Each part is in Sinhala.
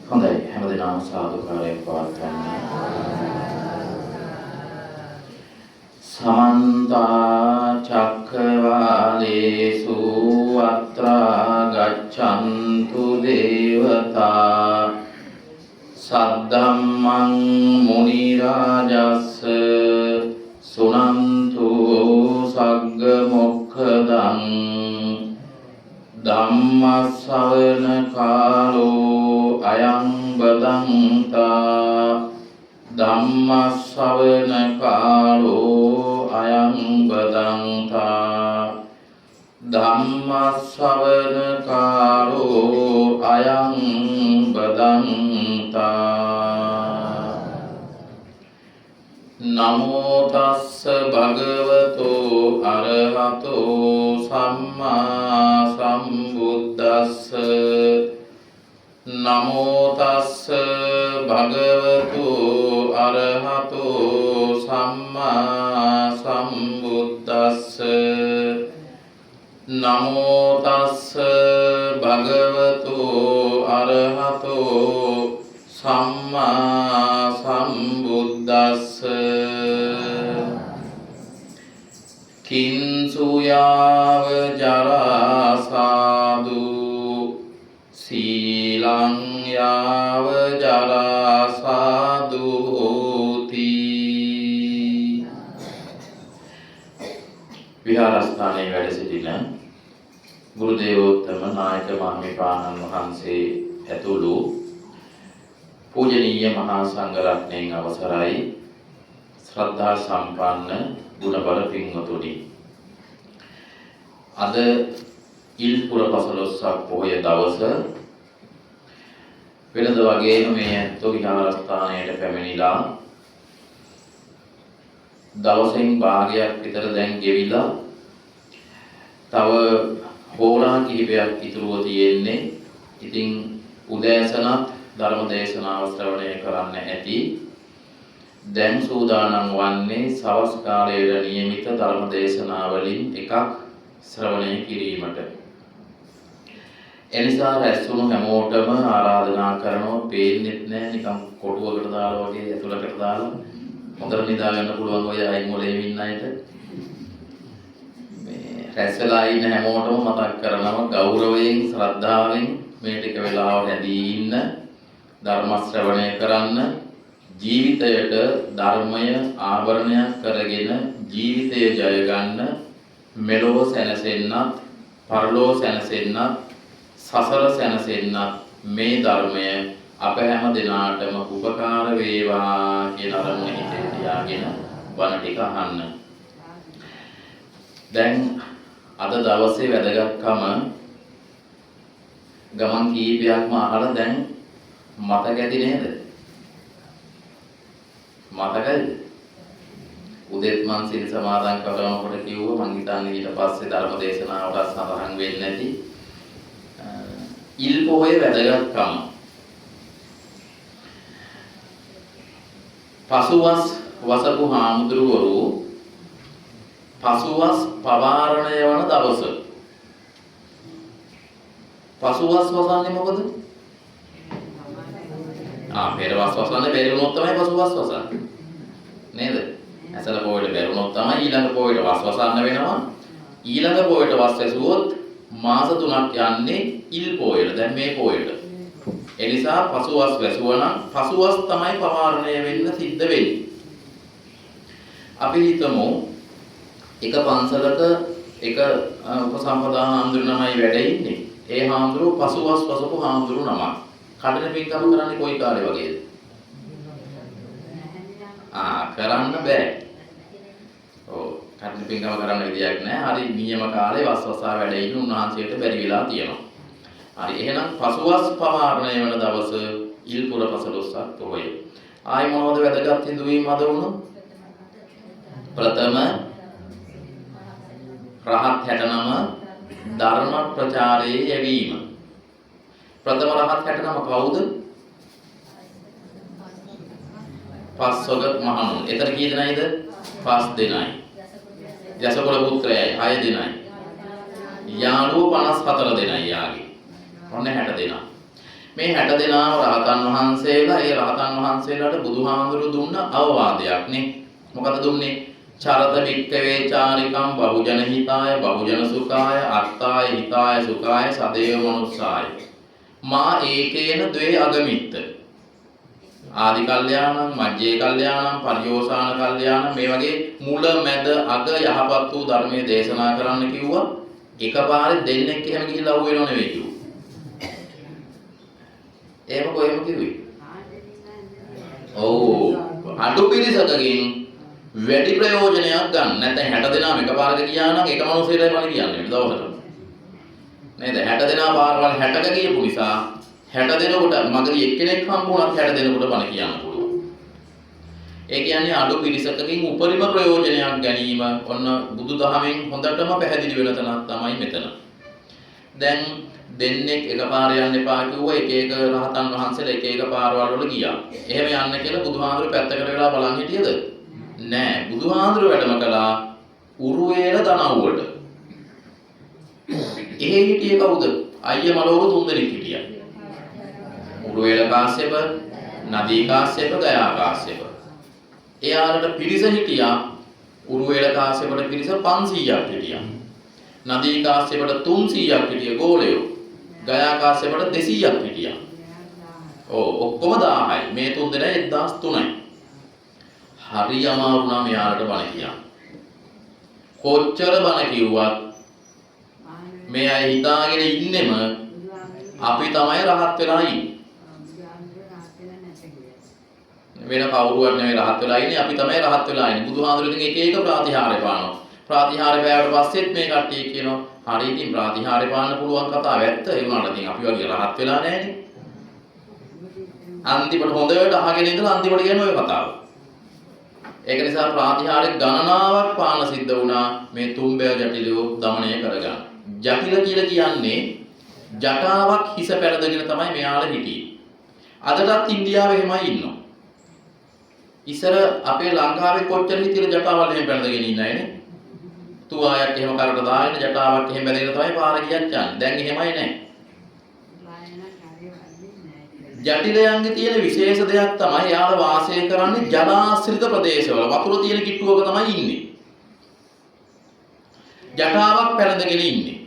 හොඳයි හැමදෙනාම සාදුකාරයෙන් පවත්වන්න. සමන්ත චක්කවාලේසු අත්‍රා ගච්ඡන්තු දේවතා සද්දම්මං මුනි රාජස්ස සුනන්තු සග්ග මොක්ඛදං ධම්මස්සවන කාලෝ අයං බදන්තා ධම්මස්සවන කාලෝ අයං බදන්තා ධම්මස්සවන කාලෝ අයං බදන්තා නමෝ තස්ස භගවතෝ අරහතෝ සම්මා සම්බුද්දස්ස නමෝ තස්ස භගවතු අරහතෝ සම්මා සම්බුද්දස්ස නමෝ තස්ස භගවතු අරහතෝ සම්මා සම්බුද්දස්ස කිංසු යාව ජරා සාදු සීලං යාව ජරා සාදු හෝති. විහාරස්ථානයේ වැඩ සිටින ගුරු දේවෝත්තම නායක මාහිමිපාණන් වහන්සේ ඇතුළු පූජනීය මහා සංඝ රත්නයන් අවසරයි ශ්‍රද්ධා සම්පන්න ගුණබර පින්වතුනි. අද ඉල්පුර පසළොස්වක පොහොය දවස වෙනද වගේම මේ ඇත්තෝ විහාරස්ථානයට පැමිණිලා දවසෙන් භාගයක් විතර දැන් ගෙවිලා තව හෝරා කිහිපයක් ඉතුරුව තියෙන්නේ. ඉතින් උදෑසනත් ධර්ම දේශනාව ශ්‍රවණය කරන්න ඇති. දැන් සූදානම් වන්නේ සවස් කාලයේ නියමිත ධර්ම දේශනාවලින් එකක් ශ්‍රවණය කිරීමට. එනිසා රැස්වුණු හැමෝටම ආරාධනා කරනවා පේන්නෙත් නැහැ නිකන් කොටුවකට දාලා වගේ ඇතුළකට දාලා හොඳට නිදා ගන්න පුළුවන් ඔය අයින් මොලේ ඉන්න අයට මේ රැස්වලා ඉන්න හැමෝටම මතක් කරනවා ගෞරවයෙන් ශ්‍රද්ධාවෙන් මේ ටික වෙලාව හැදී ඉන්න ධර්ම ශ්‍රවණය කරන්න ජීවිතයට ධර්මය ආවරණයක් කරගෙන ජීවිතය ජය ගන්න මෙලොව සැනසෙන්නත් පරලොව සැනසෙන්නත් සසර සැනසෙන්නත් මේ ධර්මය අප හැම දිනාටම උපකාර වේවා කියන අරමුණ හිතේ තියාගෙන බණ ටික අහන්න. දැන් අද දවසේ වැදගත්කම ගමන් කීපයක්ම අහලා දැන් මතක ඇති නේද? මතකයිද? උදේත් මං සිල් සමාදන් කරනකොට කිව්වා මං හිතන්නේ ඊට පස්සේ ධර්ම දේශනාවට සඳහන් වෙන්නේ නැති ඉල් පොහොය වැදගත්කම. පසුවස් වසපු හාමුදුරුවරු පසුවස් පවාරණය වන දවස. පසුවස් වසන්නේ මොකද? පෙරවස් වසන්නේ බැරිුණොත් තමයි පසුවස් වසන්නේ. නේද? ඇසල පොයට බැරිුණොත් තමයි ඊළඟ පොයට වස් වසන්න වෙනවා. ඊළඟ පොයට වස් වැසුවොත් මාස 3ක් යන්නේ ඉල් පොයට. දැන් මේ පොයට. ඒ නිසා පසුවස් වැසුවනම් පසුවස් තමයි පවාරණය වෙන්න සිද්ධ වෙන්නේ. අපි හිතමු එක පන්සලක එක උපසම්පදා හාමුදුරු නමයි වැඩ ඉන්නේ. ඒ හාමුදුරු පසුවස් වසපු හාමුදුරු නමක්. කඩන පින්කම කරන්නේ කොයි කාලේ වගේද? කරන්න බෑ. ඔව් කඩන පින්කම කරන්න විදියක් නැහැ. හරි නියම කාලේ වස්වසා වැඩ ඉන්න උන්වහන්සේට බැරි වෙලා තියෙනවා. හරි එහෙනම් පසුවස් පවාරණය වෙන දවස ඉල්පුර පසළොස්වක පොහොය. ආයි මොනවද වැදගත් හිඳුවීම් අද වුණු? ප්‍රථම රහත් 69 ධර්ම ප්‍රචාරයේ යෙවීම. ප්‍රථම රහත් 69 කවුද? පස්වග මහණුන්. එතන කී දෙනයිද? 5 දෙනයි. යසකොල පුත්‍රයයි 6 දෙනයි. යාළුවෝ 54 දෙනයි යාගේ. ඔන්න 60 දෙනා. මේ 60 දෙනාම රහතන් වහන්සේලා ඒ රහතන් වහන්සේලාට බුදුහාමුදුරු දුන්න අවවාදයක් නේ. මොකද දුන්නේ? චරත වික්කවේ චාරිකම් බහුජන හිතාය බහුජන සුඛාය අත්තාය හිතාය සුඛාය සදේව මනුස්සාය. මා ඒකේන ද්වේ අගමිත්ත. ආදි කල්යාණං මජ්ජේ කල්යාණං පරියෝසాన කල්යාණං මේ වගේ මුල මැද අග යහපත් වූ ධර්මයේ දේශනා කරන්න කිව්වා. එකපාරේ දෙන්නෙක් එහෙම ගිහිල්ලා අහු වෙනව නෙවෙයි කිව්වා. එහෙම කොහෙම කිව්වේ? ඔව් අඩු පිළිසකකින් වැඩි ප්‍රයෝජනයක් ගන්න. නැත්නම් 60 දෙනාම එකපාරට ගියා නම් එක මිනිහෙටයි මම කියන්නේ දවසට. නේද? 60 දෙනා පාරවල් 60ක ගියපු නිසා 60 දෙනෙකුට මගදී එක්කෙනෙක් හම්බුණත් 60 දෙනෙකුට බණ කියන්න පුළුවන්. ඒ කියන්නේ අඩු පිළිසකකින් උපරිම ප්‍රයෝජනයක් ගැනීම ඔන්න බුදුදහමෙන් හොඳටම පැහැදිලි වෙන තැනක් තමයි මෙතන. දැන් දෙන්නෙක් එකපාර යන්න එපා කිව්වා එක එක රහතන් වහන්සේලා එක එක පාරවල් වල ගියා. එහෙම යන්න කියලා බුදුහාමුදුරු පැත්තකට වෙලා බලන් හිටියද? නෑ. බුදුහාමුදුරු වැඩම කළා උරුවේල දනව්වට. එහෙ හිටියේ කවුද? අයියා මලවරු තුන්දෙනෙක් හිටියා. උරුවේල කාශ්‍යප, නදී කාශ්‍යප, ගයා කාශ්‍යප. එයාලට පිරිස හිටියා. උරුවේල කාශ්‍යපට පිරිස 500ක් හිටියා. නදී කාශ්‍යපට 300ක් හිටිය ගෝලයෝ. ගයා කාශ්‍යපට 200ක් හිටියා. ඔක්කොම 1000යි. මේ තුන් දෙනා 1003යි. හරි අමාරු නම් යාලට බණ කියන්න. කොච්චර බණ කිව්වත් මේ අය හිතාගෙන ඉන්නෙම අපි තමයි රහත් වෙලා ඉන්නේ. වෙන කවුරුවත් නෙවෙයි රහත් වෙලා ඉන්නේ අපි තමයි රහත් වෙලා ඉන්නේ. බුදුහාමුදුරු ඉතින් එක එක ප්‍රාතිහාර්ය පානවා. ප්‍රාතිහාර්ය පෑවට පස්සෙත් මේ කට්ටිය කියනවා හරි ඉතින් ප්‍රාතිහාර්ය පාන්න පුළුවන් කතාව ඇත්ත. ඒ වුණාට ඉතින් අපි වගේ රහත් වෙලා නැහැනේ. අන්තිමට හොඳට අහගෙන ඉඳලා අන්තිමට කියන ඔය කතාව. ඒක නිසා ප්‍රාතිහාර්ය ගණනාවක් පාන සිද්ධ වුණා මේ තුම්බය ජටිලෝ দমনය කරගන්න. ජටිල කියලා කියන්නේ ජටාවක් හිස පැලදගෙන තමයි මෙයාලා හිටියේ. අදටත් ඉන්දියාවේ එහෙමයි ඉන්නවා. ඉස්සර අපේ ලංකාවේ කොච්චර හිටියද ජටාවල් එහෙම පැලදගෙන ඉන්නයි නේ. තුවායක් එහෙම කරට දාගෙන ජටාවක් එහෙම බැඳගෙන තමයි පාර ගියත් යන්නේ. දැන් එහෙමයි නැහැ. ජටිලයන්ගේ තියෙන විශේෂ දෙයක් තමයි යාළ වාසය කරන්නේ ජලාශ්‍රිත ප්‍රදේශවල. වතුර තියෙන කිට්ටුවක තමයි ඉන්නේ. ජටාවක් පැලඳගෙන ඉන්නේ.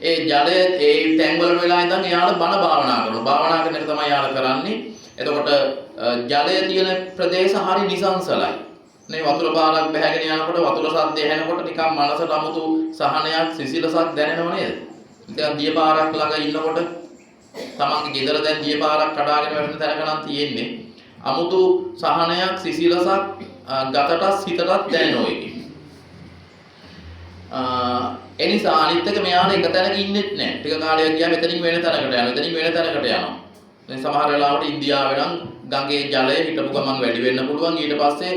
ඒ ජලය ඒ තැන්වල වෙලා ඉඳන් යාළ බණ භාවනා කරනවා. භාවනා කරන එක තමයි යාළ කරන්නේ. එතකොට ජලය තියෙන ප්‍රදේශ හරි නිසංසලයි. මේ වතුර පාරක් බැහැගෙන යනකොට වතුර සද්ද ඇහෙනකොට නිකන් මනසට අමුතු සහනයක් සිසිලසක් දැනෙනව නේද? ඉතින් දිය පාරක් ළඟ ඉන්නකොට තමන්ගේ ගෙදර දැන් දිය පාරක් කඩාගෙන වැටෙන තැනක නම් තියෙන්නේ අමුතු සහනයක් සිසිලසක් ගතටත් සිතටත් දැනෙනවා ඒකේ. එනිසා අනිත් එක මෙයාලා එක තැනක ඉන්නෙත් නැහැ. ටික කාලයක් ගියාම එතනින් වෙන තැනකට යනවා. එතනින් වෙන තැනකට යනවා. දැන් සමහර වෙලාවට ඉන්දියාවේ නම් ගඟේ ජලය හිටපු ගමන් වැඩි වෙන්න පුළුවන්. ඊට පස්සේ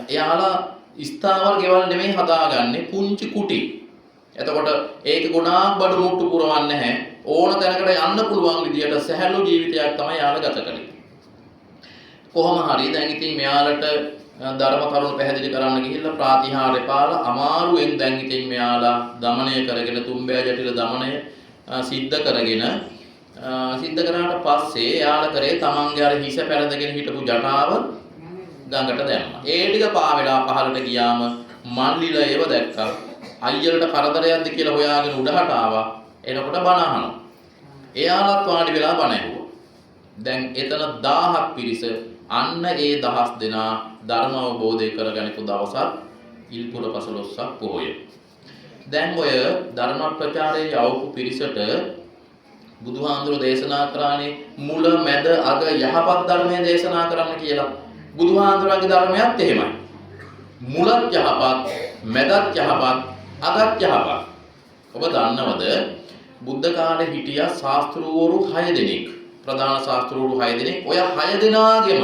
එයාලා ස්ථාවර ගෙවල් නෙමෙයි හදාගන්නේ පුංචි කුටි. එතකොට ඒක ගොඩාක් බඩු මුට්ටු පුරවන්නේ නැහැ. ඕන තැනකට යන්න පුළුවන් විදියට සැහැල්ලු ජීවිතයක් තමයි යාලා ගත කරන්නේ. කොහොම හරි දැන් ඉතින් මෙයාලට ධර්ම කරුණු පැහැදිලි කරන්න ගිහිල්ලා ප්‍රාතිහාර්ය පාලා අමාරුවෙන් දැන් ඉතින් මෙයාලා দমনය කරගෙන තුම්බය ජටිල দমনය සිද්ධ කරාට පස්සේ එයාලා කරේ තමන්ගේ අර හිස පැලඳගෙන හිටපු ජටාව ගඟට දැම්මා. ඒ ටික පාවෙලා පහළට ගියාම මල්ලිල ඒව දැක්කා. අයියලට කරදරයක්ද කියලා හොයාගෙන උඩහට ආවා. එනකොට බණ අහනවා. එයාලත් වාඩි වෙලා බණ ඇහුවා. දැන් එතන 1000ක් පිරිස අන්න ඒ 1000 දෙනා ධර්ම අවබෝධය කරගනිපු දවසක් ඉල්පුර පසළොස්වක පොහොය. දැන් ඔය ධර්ම ප්‍රචාරයේ යවපු පිරිසට බුදුහාඳුර දේශනා කරානේ මුල මැද අග යහපත් ධර්මයේ දේශනා කරන්න කියලා. බුදුහාඳුරගේ ධර්මයත් එහෙමයි. මුලත් යහපත්, මැදත් යහපත්, අගත් යහපත්. ඔබ දන්නවද බුද්ධ කාලේ හිටියා ශාස්ත්‍රවරු 6 දෙනෙක්. ප්‍රධාන ශාස්ත්‍රවරු 6 දෙනෙක්. ඔය 6 දෙනාගේම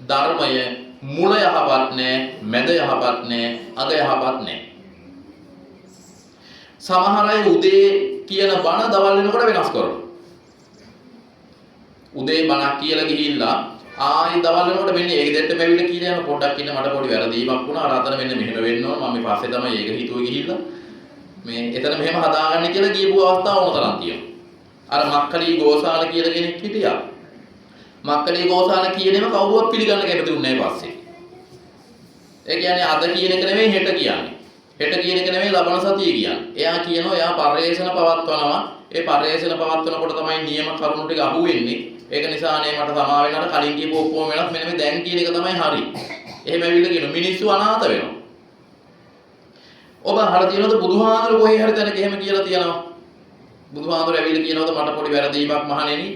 ධර්මය මුල යහපත් නෑ, මැද යහපත් නෑ, අග යහපත් නෑ. සමහර අය උදේ කියන බණ දවල් වෙනකොට වෙනස් කරනවා. උදේ බණක් කියලා ගිහිල්ලා ආයි දවල් වෙනකොට මෙන්න ඒක දෙන්න මෙවිල කියලා යන පොඩ්ඩක් ඉන්න මට පොඩි වැරදීමක් වුණා. අර අතන මෙන්න මෙහෙම වෙන්න ඕන. මම මේ පස්සේ තමයි ඒක හිතුවේ ගිහිල්ලා මේ එතන මෙහෙම හදාගන්න කියලා කියපු අවස්ථා ඕන තරම් තියෙනවා. අර මක්කලි ගෝසාල කියලා කෙනෙක් හිටියා. මක්කලි ගෝසාල කියනේම කවුරුවත් පිළිගන්න කැමති උන්නේ නැහැ පස්සේ. ඒ කියන්නේ අද කියන එක නෙමෙයි හෙට කියන්නේ. හෙට කියන එක නෙමෙයි ලබන සතිය කියන්නේ. එයා කියනවා එයා පරිේශන පවත්වනවා. ඒ පරිේශන පවත්වනකොට තමයි නියම කරුණු ටික අහුවෙන්නේ. ඒක නිසා අනේ මට සමා වෙනවට කලින් කියපු ඔක්කොම වෙනස් මෙන්න මේ දැන් කියන එක තමයි හරි. එහෙම ඇවිල්ලා කියන මිනිස්සු අනාථ වෙනවා. ඔබ අහලා තියෙනවද බුදුහාඳුර කොහේ හරි තැනක එහෙම කියලා තියෙනවා? බුදුහාඳුර ඇවිල්ලා කියනවද මට පොඩි වැරදීමක් මහණෙනි?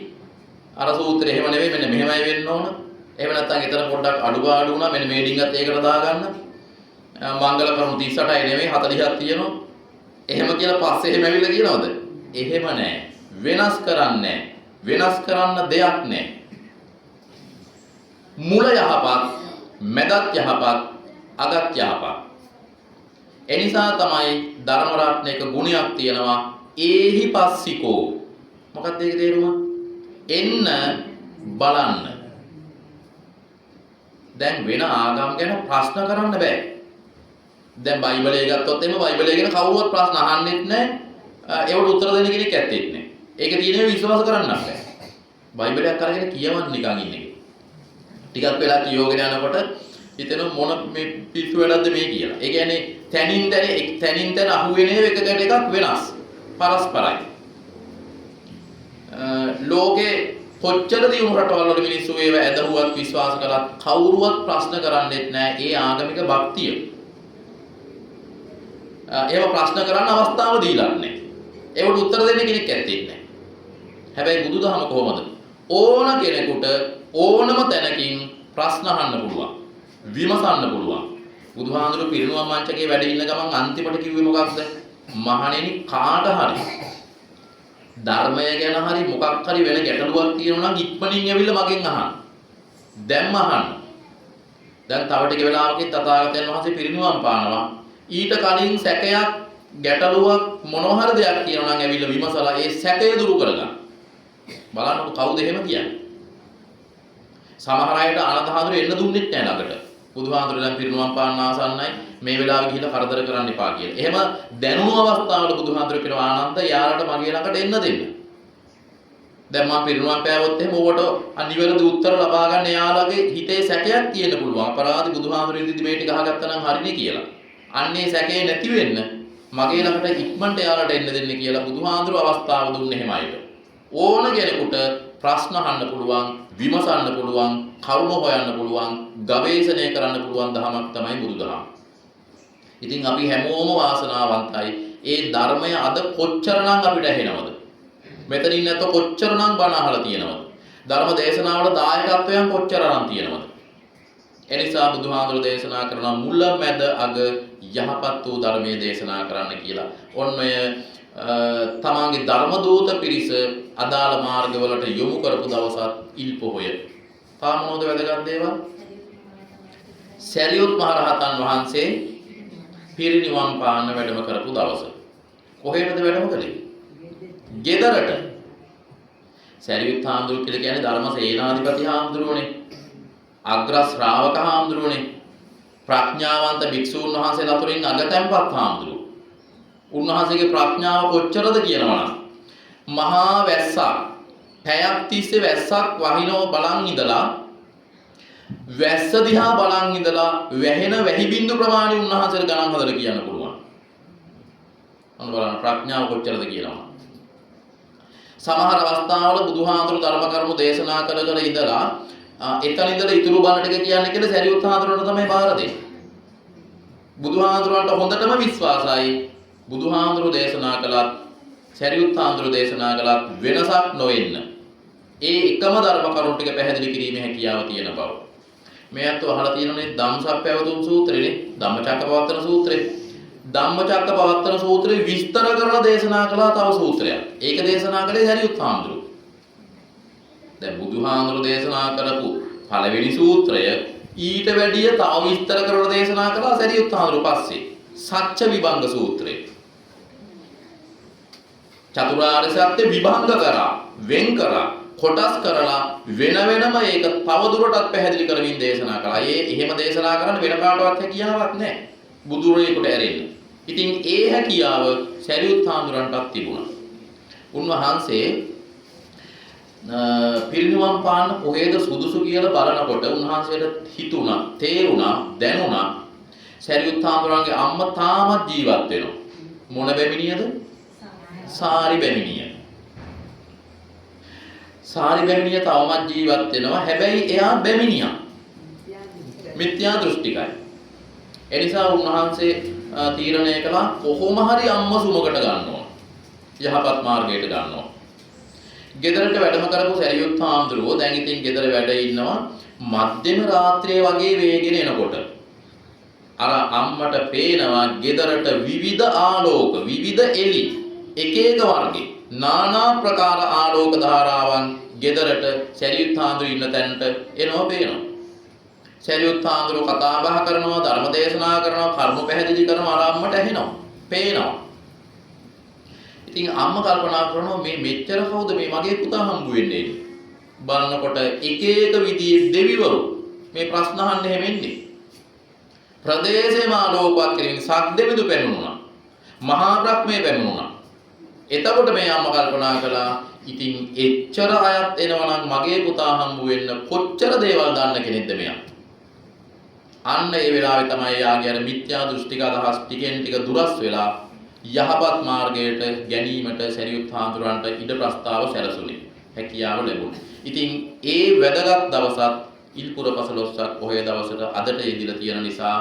අර සූත්‍රය එහෙම නෙවෙයි මෙන්න මෙහෙමයි වෙන්න ඕන. එහෙම නැත්නම් එතන පොඩ්ඩක් අඩු වුණා මෙන්න මේ ඩිංගත් ඒකට දාගන්න. මංගල කරුණු 38යි නෙවෙයි 40ක් තියෙනවා. එහෙම කියලා පස්සේ එහෙම ඇවිල්ලා කියනවද? එහෙම නෑ. වෙනස් කරන්නේ වෙනස් කරන්න දෙයක් නෑ. මුල යහපත්, මැදත් යහපත්, අගත් යහපත්. එනිසා තමයි ධර්ම රත්නයක ගුණයක් තියෙනවා ඒහි පස්සිකෝ. මොකක්ද ඒකේ තේරුම? එන්න බලන්න. දැන් වෙන ආගම් ගැන ප්‍රශ්න කරන්න බෑ. දැන් බයිබලය ගත්තොත් එimhe බයිබලය ගැන කවුරුවත් ප්‍රශ්න අහන්නෙත් නැහැ. ඒවට උත්තර දෙන්න කෙනෙක් ඇත්තෙත් නැහැ. ඒක තියෙනවා විශ්වාස කරන්න බෑ. බයිබලයක් අරගෙන කියවන්න නිකන් ඉන්නේ. ටිකක් වෙලා කියෝගෙන යනකොට හිතෙන මොන මේ පිස්සු වැඩක්ද මේ කියලා. ඒ කියන්නේ තනින් තන අහුවෙන එකකට එකක් වෙනස්. පරස්පරයි. ලෝකේ කොච්චර දියුණු රටවල් වල මිනිස්සු ඒව ඇදහුවත් විශ්වාස කළත් කවුරුවත් ප්‍රශ්න කරන්නේත් නැහැ ඒ ආගමික භක්තිය. ඒව ප්‍රශ්න කරන්න අවස්ථාව දීලා නැහැ. ඒවට උත්තර දෙන්න කෙනෙක් ඇත්තේ නැහැ. හැබැයි බුදුදහම කොහොමද? ඕන කෙනෙකුට ඕනම තැනකින් ප්‍රශ්න අහන්න පුළුවන්. විමසන්න පුළුවන්. බුදුහාඳුරු පිරිනුවම් මංචකේ වැඩ ඉන්න ගමන් අන්තිමට කිව්වේ මොකක්ද? මහණෙනි කාට හරි ධර්මය ගැන හරි මොකක් හරි වෙන ගැටලුවක් තියෙනවා නම් ඉක්මනින් ඇවිල්ලා මගෙන් අහන්න. දැන්ම අහන්න. දැන් තව ටික වෙලාවකින් තථාගතයන් වහන්සේ පිරිනුවම් පානවා. ඊට කලින් සැකයක් ගැටලුවක් මොනවා හරි දෙයක් කියනවා නම් ඇවිල්ලා විමසලා ඒ සැකය දුරු කරගන්න. බලන්නකො කවුද එහෙම කියන්නේ? සමහර අයට ආනන්දහාමුදුරුවෝ එන්න දුන්නෙත් නැහැ ළඟට. බුදුහාමුදුරුවෝ දැන් පිරිනුවම් පාන්න ආසන්නයි මේ වෙලාවේ ගිහිල්ලා කරදර කරන්න එපා කියලා. එහෙම දැනුණු අවස්ථාවල බුදුහාමුදුරුවෝ කියනවා ආනන්ද යාලට මගේ ළඟට එන්න දෙන්න. දැන් මම පිරිනුවම් පෑවොත් එහෙම ඕකට අනිවැරදි උත්තර ලබා ගන්න යාලගේ හිතේ සැකයක් තියෙන්න පුළුවන්. අපරාධි බුදුහාමුදුරුවෝ ඉදිරි මේ ටික අහගත්තා නම් හරිනේ කියලා. අන්නේ සැකේ නැති වෙන්න මගේ ළඟට ඉක්මනට යාලට එන්න දෙන්න කියලා බුදුහාමුදුරුවෝ අවස්ථාව දුන්නේ එහෙමයිද. ඕන කෙනෙකුට ප්‍රශ්න අහන්න පුළුවන්, විමසන්න පුළුවන්, කරුණ හොයන්න පුළුවන්, ගවේෂණය කරන්න පුළුවන් ධර්මයක් තමයි බුදුදහම. ඉතින් අපි හැමෝම වාසනාවන්තයි. ඒ ධර්මය අද කොච්චරනම් අපිට ඇහෙනවද? මෙතනින් නැත්නම් කොච්චරනම් බණ අහලා තියෙනවද? ධර්ම දේශනාවල දායකත්වයන් කොච්චරනම් තියෙනවද? එනිසා බුදුහාමුදුරුවෝ දේශනා කරන මුල මැද අග යහපත් වූ ධර්මයේ දේශනා කරන්න කියලා. ඔන්න ඔය තමන්ගේ ධර්ම දූත පිරිස අදාළ මාර්ගවලට යොමු කරපු දවසත් ඉල්පොහොය. තාම මොනවද වැදගත් දේවල්? සරියුත් මහ රහතන් වහන්සේ පිරිනිවන් පාන්න වැඩම කරපු දවස. කොහෙටද වැඩම කළේ? ගෙදරට. සරියුත් හාමුදුරුවෝ කියලා කියන්නේ ධර්ම සේනාධිපති හාමුදුරුවෝනේ. අග්‍ර ශ්‍රාවක හාමුදුරුවෝනේ. ප්‍රඥාවන්ත භික්ෂූන් වහන්සේලා අතරින් අගතැන්පත් හාමුදුරුවෝ. උන්වහන්සේගේ ප්‍රඥාව කොච්චරද කියනවනම් මහා වැස්සක් පැයක් තිස්සේ වැස්සක් වහිනව බලන් ඉඳලා වැස්ස දිහා බලන් ඉඳලා වැහෙන වැහි බින්දු ප්‍රමාණය උන්වහන්සේට ගණන් හදලා කියන්න පුළුවන්. අන්න බලන්න ප්‍රඥාව කොච්චරද කියනවා. සමහර අවස්ථාවල බුදුහාඳුරු ධර්ම කරුණු දේශනා කර ඉඳලා එතන ඉඳලා ඉතුරු බණ ටික කියන්නේ කියලා සරියුත් හාමුදුරන්ට තමයි බාර දෙන්නේ. බුදුහාඳුරන්ට හොඳටම විශ්වාසයි. බුදුහාමුදුරු දේශනා කළත් සරියුත් හාමුදුරු දේශනා කළත් වෙනසක් නොවෙන්න ඒ එකම ධර්ම කරුණු ටික පැහැදිලි කිරීමේ හැකියාව තියෙන බව. මේ අතව අහලා තියෙනනේ ධම්සප්පවතුන් සූත්‍රේනේ ධම්මචක්කපවත්තන සූත්‍රේ. ධම්මචක්කපවත්තන සූත්‍රේ විස්තර කරලා දේශනා කළා තව සූත්‍රයක්. ඒක දේශනා කළේ සරියුත් හාමුදුරු. දැන් බුදුහාමුදුරු දේශනා කරපු පළවෙනි සූත්‍රය ඊට වැඩිය තව විස්තර කරලා දේශනා කළා සරියුත් හාමුදුරු පස්සේ. සත්‍ය විභංග සූත්‍රය. චතුරාර්ය සත්‍ය විභංග කරා, වෙන් කරා, කොටස් කරලා වෙන වෙනම ඒක තවදුරටත් පැහැදිලි කරමින් දේශනා කළා. එහෙම දේශනා කරන්න වෙන කාටවත් හැකියාවක් නැහැ. බුදුරේකට ඇරෙන්න. ඉතින් ඒ හැකියාව සරියුත් හාමුදුරන්ටත් තිබුණා. උන්වහන්සේ පිරිනුවම් පාන්න කොහෙද සුදුසු කියලා බලනකොට උන්වහන්සේට හිතුණා, තේරුණා, දැනුණා සරියුත් හාමුදුරන්ගේ අම්මා තාමත් ජීවත් වෙනවා. මොන බැමිණියද? සාරි බැමිණිය. සාරි බැමිණිය තවමත් ජීවත් වෙනවා. හැබැයි එයා බැමිණියක්. මිත්‍යා දෘෂ්ටිකයි. ඒ නිසා උන්වහන්සේ තීරණය කළා කොහොම හරි අම්මා සුමකට ගන්න ඕන. යහපත් මාර්ගයට ගන්න ඕන. ගෙදරට වැඩම කරපු සරියුත් හාමුදුරුවෝ දැන් ඉතින් ගෙදර වැඩ ඉන්නවා. මධ්‍යම රාත්‍රියේ වගේ වේගෙන එනකොට අර අම්මට පේනවා ගෙදරට විවිධ ආලෝක, විවිධ එලි, එක එක වර්ගේ নানা ප්‍රකාර ආලෝක ධාරාවන් ගෙදරට සරියුත් හාමුදුරුවෝ ඉන්න තැනට එනවා පේනවා. සරියුත් හාමුදුරුවෝ කතා බහ කරනවා, ධර්ම දේශනා කරනවා, කර්ම පැහැදිලි කරනවා, අර අම්මට ඇහෙනවා, පේනවා. ඉතින් අම්මා කල්පනා කරනවා මේ මෙච්චර කවුද මේ මගේ පුතා හම්බ වෙන්නේ? බලනකොට එක එක විදිහේ දෙවිවරු මේ ප්‍රශ්න අහන්න හැමෙන්නේ. ප්‍රදේශේම ආලෝකවත් කිරීම සක්දෙවිදු පැමිණුණා. මහා බ්‍රහ්මයේ පැමිණුණා. එතකොට මේ අම්මා කල්පනා කළා ඉතින් එච්චර අයත් එනවා නම් මගේ පුතා හම්බ වෙන්න කොච්චර දේවල් දන්න කෙනෙක්ද මෙයා? අන්න ඒ වෙලාවේ තමයි යාගේ අර මිත්‍යා දෘෂ්ටික අදහස් ටිකෙන් ටික දුරස් වෙලා යහපත් මාර්ගයට ගැනීමට සරියුත් හාමුදුරන්ට ඉඩ ප්‍රස්තාව සැලසුනේ. හැකියාව ලැබුණා. ඉතින් ඒ වැදගත් දවසත් ඉල්පුර පසළොස්වක පොහොය දවසට අදට යෙදිලා තියෙන නිසා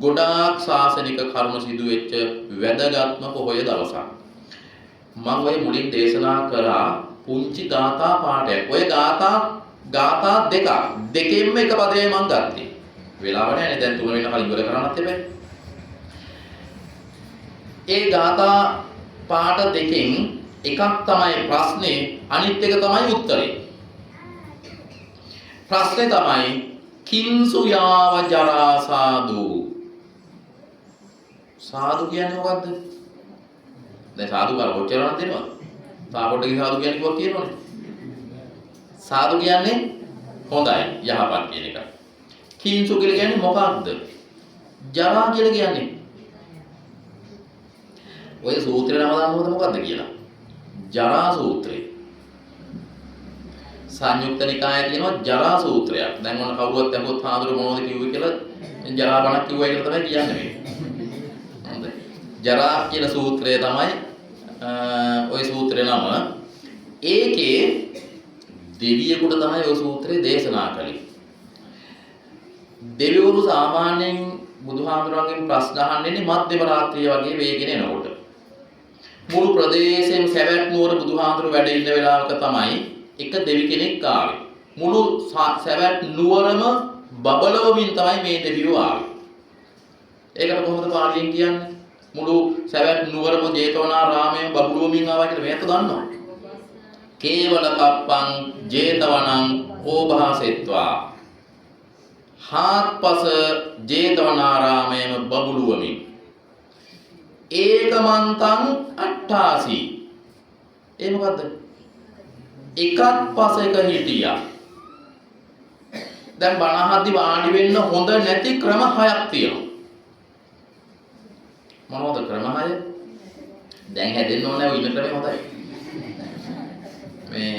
ගොඩාක් ශාසනික කරුණු සිදු වෙච්ච වැදගත්ම පොහොය දවසක්. මම ඔය මුලින් දේශනා කරා පුංචි ගාථා පාඩයක්. ඔය ගාථා දෙකෙන්ම එක පදේ මම ගත්තේ. වෙලාව නැහැ දැන් 3 වෙනකල් ඉවර කරන්නත් එපා. ඒ ගාථා පාඩ දෙකෙන් එකක් තමයි ප්‍රශ්නේ, අනිත් එක තමයි උත්තරේ. ප්‍රශ්නේ තමයි කිංසු යාව ජරා සාදු. සාදු කියන්නේ මොකද්ද? දැන් සාදු කර කොච්චරක් දෙනවද? තාපොට්ටගේ සාදු කියන්නේ කොහොමද කියනවනේ? සාදු කියන්නේ හොඳයි, යහපත් කියන එක. කිංසු කියලා කියන්නේ මොකක්ද? ජරා කියලා කියන්නේ ඔය සූත්‍රේ නම දාන්නවද මොකද්ද කියලා? ජරා සූත්‍රය. සංයුක්ත නිකායේ තියෙනවා ජරා සූත්‍රයක්. දැන් මොන කවුරුවත් අහුවොත් හාමුදුරු මොනවද කිව්වේ කියලා ජරා බණක් කිව්වයි කියලා තමයි කියන්නේ මේ. හොඳයි. ජරා කියන සූත්‍රය තමයි ඔය සූත්‍රේ නම. ඒකේ දෙවියෙකුට තමයි ඔය සූත්‍රය දේශනා කළේ. දෙවිවරු සාමාන්‍යයෙන් බුදුහාමුදුරන්ගෙන් ප්‍රශ්න අහන්නේ මධ්‍යම රාත්‍රිය වගේ වේගෙන එනකොට. මුළු ප්‍රදේශයෙන් සැවැත් නුවර බුදුහාමුදුරු වැඩ ඉන්න වෙලාවක තමයි එක දෙවි කෙනෙක් ආවේ. මුළු සැවැත් නුවරම බබලවමින් තමයි මේ දෙවියෝ ආවේ. ඒකට කොහොමද පාලියෙන් කියන්නේ? මුළු සැවැත් නුවරම ජේතවනාරාමයේ බබලවමින් ආවා කියලා මේක දන්නවා. කේවල කප්පං ජේතවනං ඕභාසෙත්වා. හාත්පස ජේතවනාරාමයේම බබලුවමින් ඒකමන්තං අට්ඨාසි. ඒ මොකද්ද? එකත් පසෙක හිටියා. දැන් බණහද්දි වාඩි වෙන්න හොඳ නැති ක්‍රම 6ක් තියෙනවා. මොනවද ක්‍රම 6? දැන් හැදෙන්න ඕනේ ඔය ඉන්න ක්‍රමය හොඳයි. මේ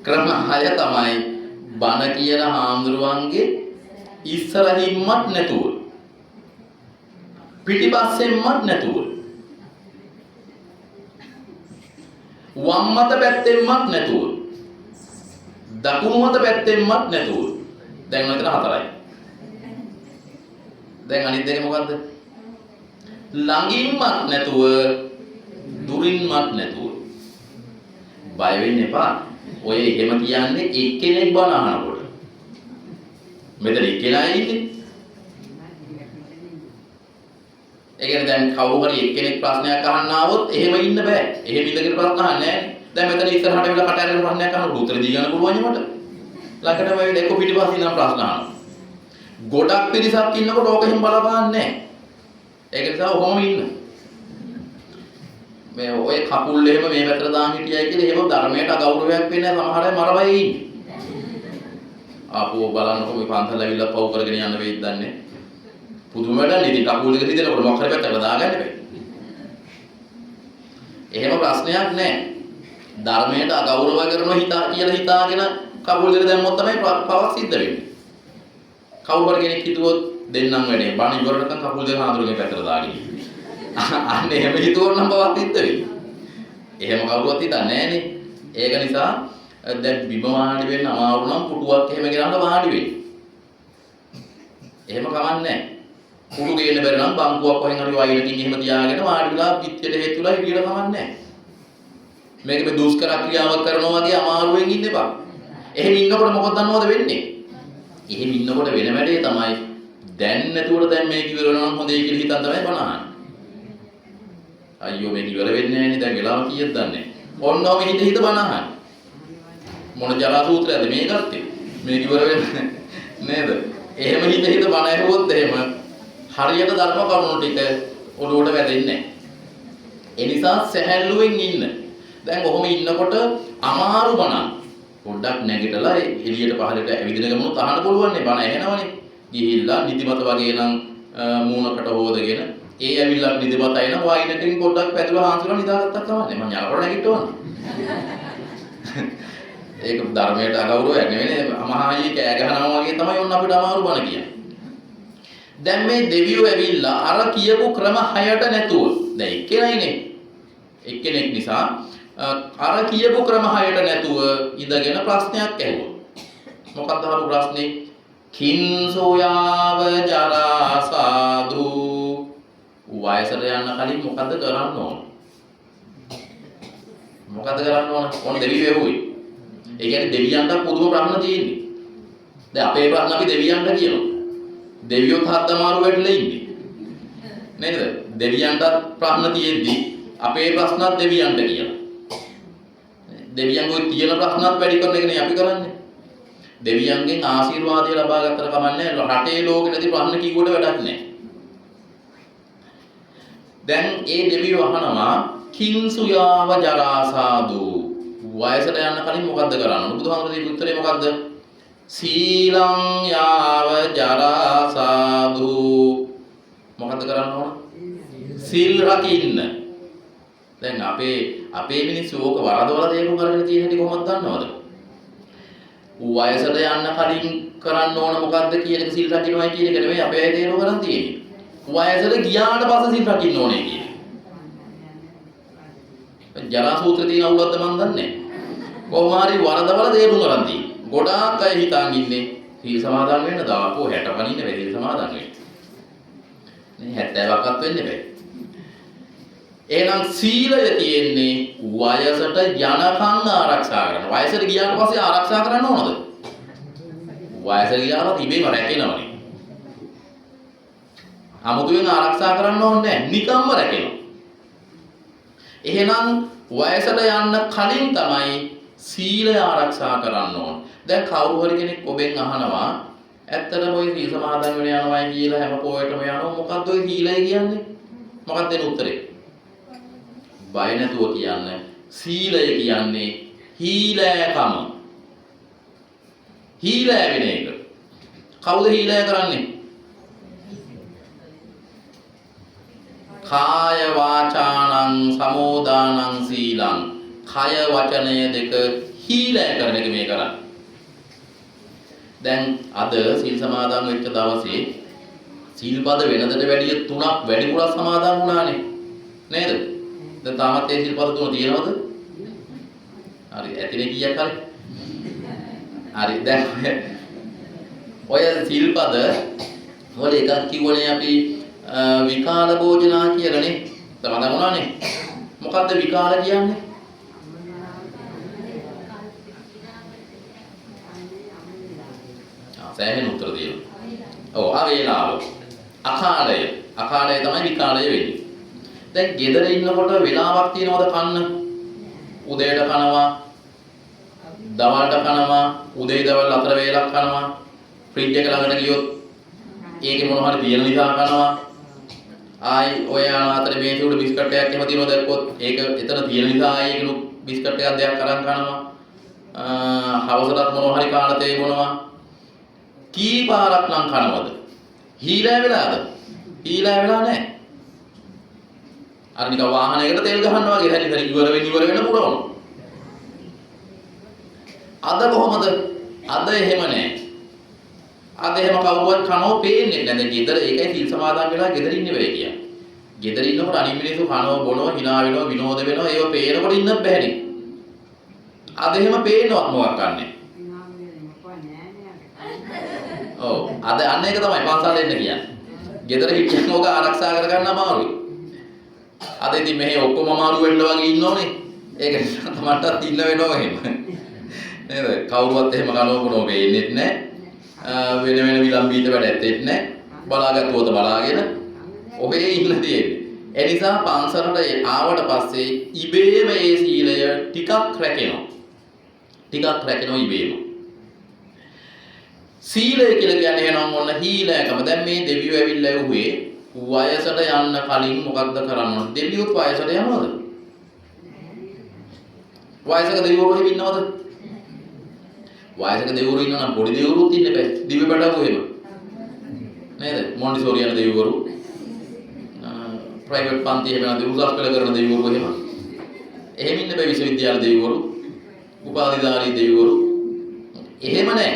ක්‍රම 6 තමයි බණ කියන හාමුදුරුවන්ගේ ඉස්සරහින්මත් නැතුව පිටිපස්සෙන්මත් නැතුව වම් මත පැත්තෙන්මත් නැතුව දකුණු මත පැත්තෙන්මත් නැතුව. දැන් මෙතන 4යි. දැන් අනිත් දෙක මොකද්ද? ළඟින්මත් නැතුව දුරින්මත් නැතුව. බය වෙන්න එපා. ඔය එහෙම කියන්නේ එක්කෙනෙක් බණ අහනකොට. මෙතන එක්කෙනා ඉන්නේ. ඒ කියන්නේ දැන් කවුරු හරි එක්කෙනෙක් ප්‍රශ්නයක් අහන්න ආවොත් එහෙම ඉන්න බෑ. එහෙම ඉඳගෙන ප්‍රශ්න අහන්නේ නැහැ. දැන් මෙතන ඉස්සරහට වෙලා කට ඇරගෙන ප්‍රශ්නයක් අහනකොට උත්තර දී ගන්න පුළුවන් නේ මට. ළඟටම වෙයි දෙක පිටිපස්සින් ඉඳන් ප්‍රශ්න අහනවා. ගොඩක් පිරිසක් ඉන්නකොට ඕක එහෙම බලපාන්නේ නැහැ. ඒක නිසා ඔහොම ඉන්න. මේ ඔය කකුල් එහෙම මේ පැත්තට දාන් හිටියයි කියලා එහෙම ධර්මයට අගෞරවයක් වෙන්නේ සමහර අය මරබයි ඉන්නේ. ආපෝ බලන්නකො මේ පන්සල් ඇවිල්ලා පව් කරගෙන යන්න වෙයිද දන්නේ. පුදුම වැඩක් ඉතින් කකුල් දෙක රිදෙනකොට මොකක් හරි පැත්තකට දාගන්න බෑ. එහෙම ප්‍රශ්නයක් නැහැ. ධර්මයට අගෞරව කරනවා කියලා හිතාගෙන කකුල් දෙක දැම්මොත් තමයි පවක් සිද්ධ වෙන්නේ. කවුරු හරි කෙනෙක් හිතුවොත් දෙන්නම් වැඩේ බණ ඉවරනකම් කකුල් දෙක හාඳුරගෙන පැත්තට දාගෙන. අන්න එහෙම හිතුවොත් නම් පවක් සිද්ධ වෙයි. එහෙම කවුරුවත් හිතන්නේ නැහනේ. ඒක නිසා දැන් බිම වාඩි වෙන්න අමාරු නම් පුටුවක් එහෙම ගෙනල්ලා වාඩි වෙන්න. එහෙම කමන්නේ නැහැ. පුටු ගේන්න බැරි නම් බංකුවක් වහින් හරි වයින්කින් එහෙම තියාගෙන වාඩි වෙලා පිටියට හේතුලා හිටියට කමන්නේ නැහැ. මේක මේ දුෂ්කර ක්‍රියාවක් කරනවා වගේ අමාරුවෙන් ඉන්න එපා. එහෙම ඉන්නකොට මොකද දන්නවද වෙන්නේ? එහෙම ඉන්නකොට වෙන වැඩේ තමයි දැන් නැතුවට දැන් මේක ඉවර වෙනවා නම් හොඳයි කියලා හිතන් තමයි බනහන්නේ. අයියෝ මේක ඉවර වෙන්නේ නැහැ නේ දැන් වෙලාව කීයද දන්නේ නැහැ. ඔන්නෝම හිත බනහන්නේ. මොන ජලා සූත්‍රයද මේ ගත්තේ? මේක ඉවර වෙන්නේ නේද? එහෙම හිත බන ඇහුවොත් එහෙම හරියට ධර්ම කරුණු ටික ඔළුවට වැදෙන්නේ නැහැ. ඒ නිසා සැහැල්ලුවෙන් ඉන්න. දැන් ඔහොම ඉන්නකොට අමාරු බණක් පොඩ්ඩක් නැගිටලා එළියට පහළට ඇවිදින ගමනොත් අහන්න පුළුවන් නේ බණ ඇහෙනවනේ. ගිහිල්ලා නිදිමත වගේ නම් මූණකට හොදගෙන ඒ ඇවිල්ලා නිදිමත అయినా වයින්කින් පොඩ්ඩක් පැදුලා හාන්සුලා නිදාගත්තා කමන්නේ. මම යනකොට නැගිටවන්න. ඒක ධර්මයට අගෞරවයක් නෙවෙයි. මහායි කෑ ගහනවා වගේ තමයි ඔන්න අපිට අමාරු බණ කියන්නේ. දැන් මේ දෙවියෝ ඇවිල්ලා අර කියපු ක්‍රම 6ට නැතුව දැන් එක්කෙනයිනේ. එක්කෙනෙක් නිසා අර කියපු ක්‍රම 6ට නැතුව ඉඳගෙන ප්‍රශ්නයක් ඇහුවා. මොකක්ද අහපු ප්‍රශ්නේ? කිංසෝයාව ජරා සාදු වයසට යන්න කලින් මොකද්ද කරන්න ඕන? මොකද්ද කරන්න ඕන? ඕන දෙවියෝ ඇහුවේ. ඒ කියන්නේ දෙවියන්ට පුදුම ප්‍රශ්න තියෙන්නේ. දැන් අපේ ප්‍රශ්න අපි දෙවියන්ට කියනවා. දෙවියොත් හද්දමාරු වෙట్లా ඉන්නේ. නේද? දෙවියන්ට ප්‍රශ්න තියෙද්දි අපේ ප්‍රශ්නත් දෙවියන්ට කියනවා. දෙවියන්ගේ තියෙන ප්‍රශ්නත් වැඩි කරන එකනේ අපි කරන්නේ. දෙවියන්ගෙන් ආශිර්වාදය ලබා ගන්නතර කමන්නේ රටේ ලෝකෙ නැති ප්‍රශ්න කිව්වට වැඩක් නැහැ. දැන් ඒ දෙවියෝ අහනවා කිංසුයාව ජරා සාදු වයසට යන්න කලින් මොකද්ද කරන්න? බුදුහාමුදුරුවෝ උත්තරේ මොකද්ද? සීලං යාව ජරා සාදු මොකද්ද කරන්න ඕන? සීල් රකින්න. දැන් අපේ මිනිස්සු ඕක වරදවල තේරුම් කරගෙන තියෙන හැටි කොහොමද දන්නවද? වයසට යන්න කලින් කරන්න ඕන මොකද්ද කියන එක සීල් රකින්නයි කියන එක නෙවෙයි අපේ අය තේරුම් ගන්න තියෙන්නේ. වයසට ගියාට පස්සේ සීල් රකින්න ඕනේ කියන්නේ. ජරා සූත්‍රේ තියෙන අවුලක්ද මන් දන්නේ නැහැ. කොහොම හරි වරදවල තේරුම් ගන්න තියෙන්නේ. ගොඩාක් අය හිතාන් ඉන්නේ සීල් සමාදන් වෙන්න දාපෝ 60 පණින්න වෙයි සීල් සමාදන් වෙන්න. නේ 70ක්වත් වෙන්න බෑ. එහෙනම් සීලය තියෙන්නේ වයසට යනකම් ආරක්ෂා කරන්න. වයසට ගියාට පස්සේ ආරක්ෂා කරන්න ඕනද? වයසට ගියාම ඉබේම රැකෙනවනේ. 아무තුවෙන් ආරක්ෂා කරන්න ඕනේ නැහැ. නිකම්ම රැකෙනවා. එහෙනම් වයසට යන්න කලින් තමයි සීලය ආරක්ෂා කරන්න ඕන. දැන් කවුරු හරි කෙනෙක් ඔබෙන් අහනවා ඇත්තටම ඔය සීල සමාදන් වෙන යනවායි කියලා හැම පොයටම යනවා මොකද්ද ඔය සීලය කියන්නේ? මොකක්ද දෙන උත්තරේ? බය නැතුව කියන්නේ සීලය කියන්නේ හීලෑකම. හීලෑ වෙන එක. කවුද හීලෑ කරන්නේ? කාය වාචානං සමෝදානං සීලං. කය වචනය දෙක හීලෑ කරන එක මේ කරන්නේ. දැන් අද සීල් සමාදන් වෙච්ච දවසේ සීල්පද වෙනදට වැඩිය 3ක් වැඩිපුර සමාදන් වුණානේ. නේද? දැන් තාමත් ඒ සීල්පද 3 තියෙනවද? හරි ඇතිනේ කීයක් හරි? හරි දැන් ඔය සීල්පද වල එකක් කිව්වනේ අපි විකාල භෝජනා කියලානේ. සමාදන් වුණානේ. මොකද්ද විකාල කියන්නේ? සෑහෙන උත්තර දෙනවා. ඔව් අවේලාව. අකාලය. අකාලය තමයි විකාලය වෙන්නේ. දැන් ගෙදර ඉන්නකොට වෙලාවක් තියනවද කන්න? උදේට කනවා, දවල්ට කනවා, උදේ දවල් අතර වේලක් කනවා. ෆ්‍රිජ් එක ළඟට ගියොත් ඒකේ මොනවා හරි තියෙන නිසා කනවා. ආයි ඔය යන අතරේ මේක උඩ බිස්කට් එකක් එහෙම තියනවා දැක්කොත් ඒක එතන තියෙන නිසා ආයි ඒකලු බිස්කට් එකක් දෙයක් අරන් කනවා. හවසටත් මොනවා හරි කාලා තේ බොනවා. කී පාරක් නම් කනවද? හීලෑ වෙලාද? හීලෑ වෙලා නැහැ. අර නිකන් වාහනයකට තෙල් ගහනවා වගේ හැලි ඉවර වෙන පුරවනවා. අද කොහොමද? අද එහෙම නැහැ. අද එහෙම කවුරුවත් කනෝ පේන්නේ නැහැ. දැන් ගෙදර ඒකයි සිල් සමාදන් වෙලා ගෙදර ඉන්නේ වෙයි කියන්නේ. ගෙදර ඉන්නකොට අනිත් මිනිස්සු කනෝ බොනෝ hina වෙනවා විනෝද වෙනවා ඒව පේනකොට ඉන්න බැහැනේ. අද එහෙම පේනවත් මොකක් ගන්නෑ. ඔව් අද අන්න ඒක තමයි පන්සල් එන්න කියන්නේ. ගෙදර හිටියම ඔක ආරක්ෂා කරගන්න අමාරුයි. අද ඉතින් මෙහි ඔක්කොම අමාරු වෙන්න වගේ ඉන්නෝනේ. ඒක නිසා තමන්ටත් ඉන්න වෙනවා එහෙම. නේද? කවුරුවත් එහෙම කනෝ බොනෝ වෙන්නේ නැහැ. වෙන වෙන විලම්බීත වැඩ ඇත්තෙත් නැහැ. බලාගත්තුවද බලාගෙන ඔබේ ඉන්න තියෙන්නේ. ඒ නිසා පන්සලට ආවට පස්සේ ඉබේම ඒ සීලය ටිකක් රැකෙනවා. ටිකක් රැකෙනවා ඉබේම. සීලය කියලා කියන්නේ එනම් ඔන්න හීලයකම. දැන් මේ දෙවියෝ ඇවිල්ලා යුවේ වයසට යන්න කලින් මොකක්ද කරන්න ඕන? දෙවියොත් වයසට යනවද? වයසක දෙවිවරු එහෙම ඉන්නවද? වයසක දෙවිවරු ඉන්නවනම් පොඩි දෙවිවරුත් ඉන්න බෑ. දිව්‍ය බඩවෝ එහෙම. නේද? මොන්ටිසෝරි යන දෙවිවරු ප්‍රයිවට් පන්ති එහෙම නැත්නම් උසස් පෙළ කරන දෙවිවරු එහෙම. එහෙම ඉන්න බෑ විශ්වවිද්‍යාල දෙවිවරු, උපාධිධාරී දෙවිවරු. එහෙම නැහැ.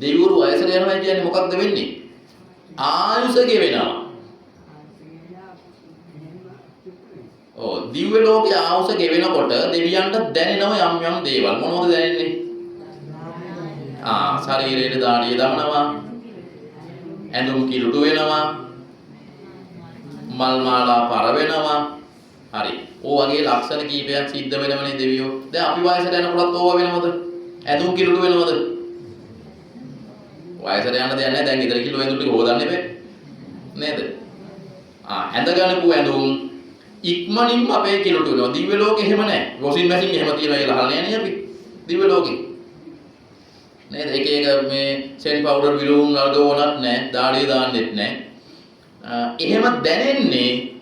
දෙවිවරු වයසට යනවා කියන්නේ මොකක්ද වෙන්නේ? ආයුෂ ගෙවෙනවා. ඔව් දිව්‍ය ලෝකයේ ආයුෂ ගෙවෙනකොට දෙවියන්ට දැනෙනවා යම් යම් දේවල්. මොනවද දැනෙන්නේ? ශරීරයේ දාඩිය දමනවා. ඇඳුම් කිලුටු වෙනවා. මල් මාලා පර වෙනවා. හරි. ඕ වගේ ලක්ෂණ කීපයක් සිද්ධ වෙනවනේ දෙවියෝ. දැන් අපි වයසට යනකොටත් ඕවා වෙනවද? ඇඳුම් කිලුටු වෙනවද? වයසට යන්න දෙයක් නැහැ. දැන් ඉතල කිලෝ ඇඳුම් ටික හොදන්න එපේ. නේද? ඇඳගන්නපු ඇඳුම් ඉක්මනින්ම අපේ කිලුටු වෙනවා. දිව්‍ය ලෝකෙ එහෙම නැහැ. වොෂින් මැෂින් එහෙම තියනවා කියලා අහලා නැහැ නේ අපි. දිව්‍ය ලෝකෙ. නේද? එක මේ සෙන් පවුඩර් විලවුන් වල ඕනත් නැහැ. දාඩිය දාන්නෙත් නැහැ. එහෙම දැනෙන්නේ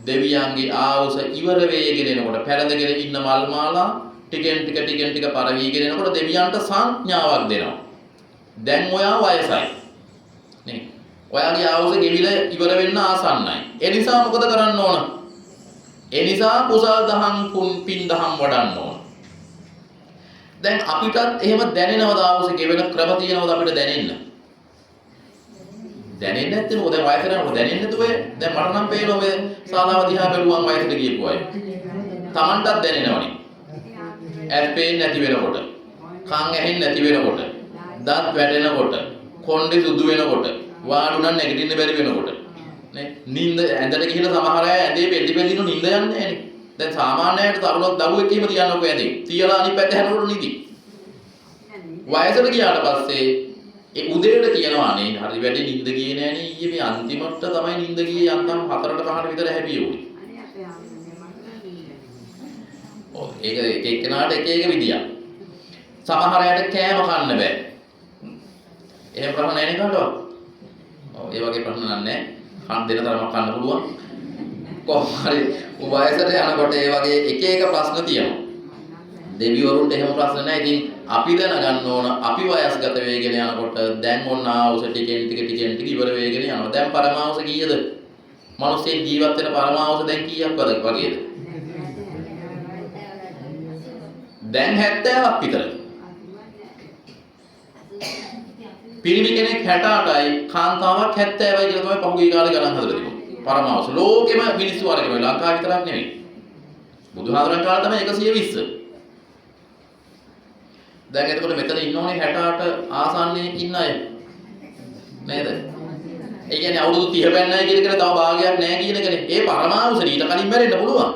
දෙවියන්ගේ ආවුස ඉවර වෙගෙන එනකොට පැරදගෙන ඉන්න මල් මාලා ටිකෙන් ටික පරවීගෙන එනකොට දෙවියන්ට සංඥාවක් දෙනවා. දැන් ඔයා වයසයි. නේ. ඔයාගේ ආවුස ගෙවිලා ඉවර වෙන්න ආසන්නයි. ඒ නිසා මොකද කරන්න ඕන? ඒ නිසා කුසල් දහම් පින් දහම් වඩන්න ඕන. දැන් අපිටත් එහෙම දැනෙනවද ආවුස ගෙවෙන ක්‍රම තියෙනවද අපිට දැනෙන්න? දැනෙන්නේ නැත්නම් මොකද වයසට යනකොට දැනෙන්නේ නැතුව දැන් මට නම් පේනවා මේ ශාලාව දිහා බැලුවම වයසට ගියපු අය. Tamanටත් දැනෙනවනේ. ඇස් පේන්නේ නැති වෙනකොට, කන් ඇහෙන්නේ නැති වෙනකොට, දත් වැටෙනකොට, කොණ්ඩේ සුදු වෙනකොට, වාඩුණන් නැගිටින්න බැරි වෙනකොට. නේ? නිින්ද ඇඳට ගිහිල්ලා සමහර අය ඇඳේ පෙළි නිින්ද යන්නේ නැහනේ. දැන් සාමාන්‍යයට තරුණ දරුවෙක් එහෙම තියන්නකෝ ඇඳේ. තියලා අනිත් පැත්ත හැරෙනකොට නිදි. වයසට ගියාට පස්සේ ඒ උදේට කියනවා නේ හරි වැඩි නිින්ද ගියේ නෑනේ ඊයේ මේ අන්තිමට තමයි නිින්ද ගියේ යන්තම් 4ට 5ට විතර හැපියුනේ. ඔව් ඒක එක එක්කෙනාට එක එක විදියක්. සමහර අයට කෑම කන්න බෑ. එහෙම ප්‍රශ්න නැහැ නේ කාටවත්. ඔව් ඒ වගේ ප්‍රශ්න නැහැ. කන් දෙන තරමක් කන්න පුළුවන්. කොහොම හරි වයසට යනකොට ඒ වගේ එක එක ප්‍රශ්න තියෙනවා. දෙවිවරුන්ට එහෙම ප්‍රශ්න නැහැ. ඉතින් අපි දැනගන්න ඕන අපි වයස්ගත වෙගෙන යනකොට දැන් ඔන්න ආවුස ටිකෙන් ටික ඉවර වෙගෙන යනවා. දැන් පරමාවුස කීයද? මිනිස්සේ ජීවත් වෙන පරමාවුස දැන් කීයක් වගේද? දැන් 70ක් විතර. පිරිමි කෙනෙක් 68යි කාන්තාවක් 70යි කියලා තමයි පහුගිය කාලේ ගණන් හදලා තිබුණේ. පරමාවුස ලෝකෙම මිනිස්සු අරගෙන ලංකාව විතරක් නෙවෙයි. බුදුහාමුදුරන් කාලේ තමයි 120. දැන් එතකොට මෙතන ඉන්නෝනේ 68 ආසන්නයේ ඉන්න අය. නේද? ඒ කියන්නේ අවුරුදු 30 පෙන්නයි කියන එක තව භාගයක් නැහැ කියන එකනේ. ඒ පරමාවුසට ඊට කලින් මැරෙන්න පුළුවන්.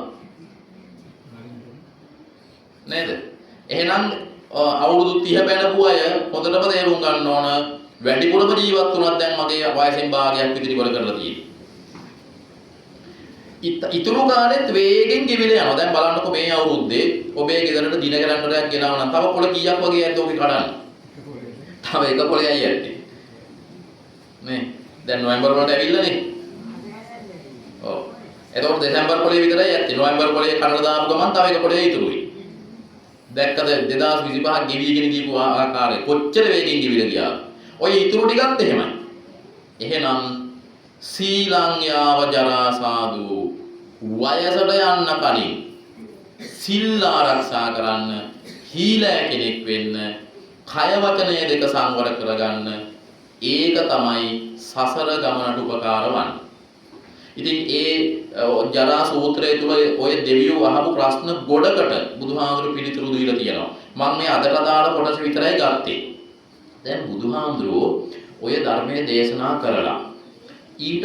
නේද? එහෙනම් අවුරුදු 30 පැනපු අය හොඳටම තේරුම් ගන්න ඕන වැඩිපුරම ජීවත් වුණත් දැන් මගේ වයසෙන් භාගයක් විතර ඉවර කරලා තියෙන්නේ. ඉතුරු කාලෙත් වේගෙන් ගෙවිල යනවා. දැන් බලන්නකො මේ අවුරුද්දේ ඔබේ ගෙදරට දින කැලෙන්ඩරයක් ගෙනාව නම් තව පොළ කීයක් වගේ ඇද්ද ඔබේ කඩන්න? තව එක පොළයයි ඇත්තේ. නේ. දැන් නොවැම්බර් වලට ඇවිල්ලානේ. ඔව්. එතකොට දෙසැම්බර් පොළේ විතරයි ඇත්තේ. නොවැම්බර් පොළේ කඩලා දාපු ගමන් තව එක පොළේ ඉතුරුයි. දැක්කද 2025 ගෙවිගෙන ගියපු ආකාරය කොච්චර වේගෙන් ගෙවිලා ගියාද? ඔය ඉතුරු ටිකත් එහෙමයි. එහෙනම් සීලං යාව ජරා සාදු වයසට යන්න කලින් සිල් ආරක්ෂා කරන්න හීලෑ කෙනෙක් වෙන්න, කය වචනය දෙක සංවර කරගන්න. ඒක තමයි සසර ගමනට උපකාර වන්නේ. ඉතින් ඒ ජරා සූත්‍රය තුල ඔය දෙවියෝ අහපු ප්‍රශ්න ගොඩකට බුදුහාමුදුරු පිළිතුරු දීලා තියෙනවා. මම මේ අදට දාන කොටස විතරයි ගත්තේ. දැන් බුදුහාමුදුරුවෝ ඔය ධර්මයේ දේශනා කරලා ඊට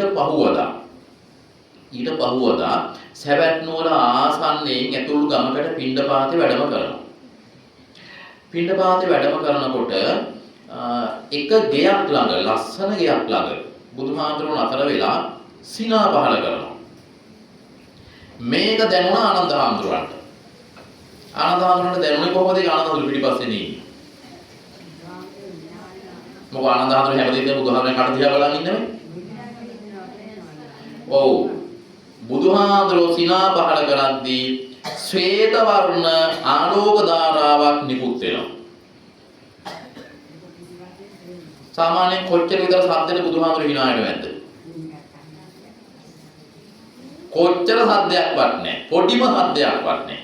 පහුවදා සැවැත් නුවර ආසන්නයෙන් ඇතුළු ගමකට පිණ්ඩපාතේ වැඩම කරනවා. පිණ්ඩපාතේ වැඩම කරනකොට එක ගෙයක් ළඟ, ලස්සන ගෙයක් ළඟ බුදුහාමුදුරුවෝ අතර වෙලා සිනා පහල කරනවා. මේක දැනුණා ආනන්ද හාමුදුරුවන්ට. ආනන්ද හාමුදුරුවන්ට දැනුනේ කොහොමද? ආනන්ද හාමුදුරුවෝ පිටිපස්සේ ඉන්නේ. මොකද ආනන්ද හාමුදුරුවෝ හැමදේම බුදුහාමුදුරන් කට දිහා බලන් ඉන්නේ. ඔව්. බුදුහාමුදුරුවෝ සිනා පහල කරද්දී ශ්වේත වර්ණ ආලෝක ධාරාවක් නිකුත් වෙනවා. සාමාන්‍යයෙන් කොච්චර විතර සද්දෙට බුදුහාමුදුරුවෝ hina වෙනවද? කොච්චර සද්දයක්වත් නැහැ. පොඩිම සද්දයක්වත් නැහැ.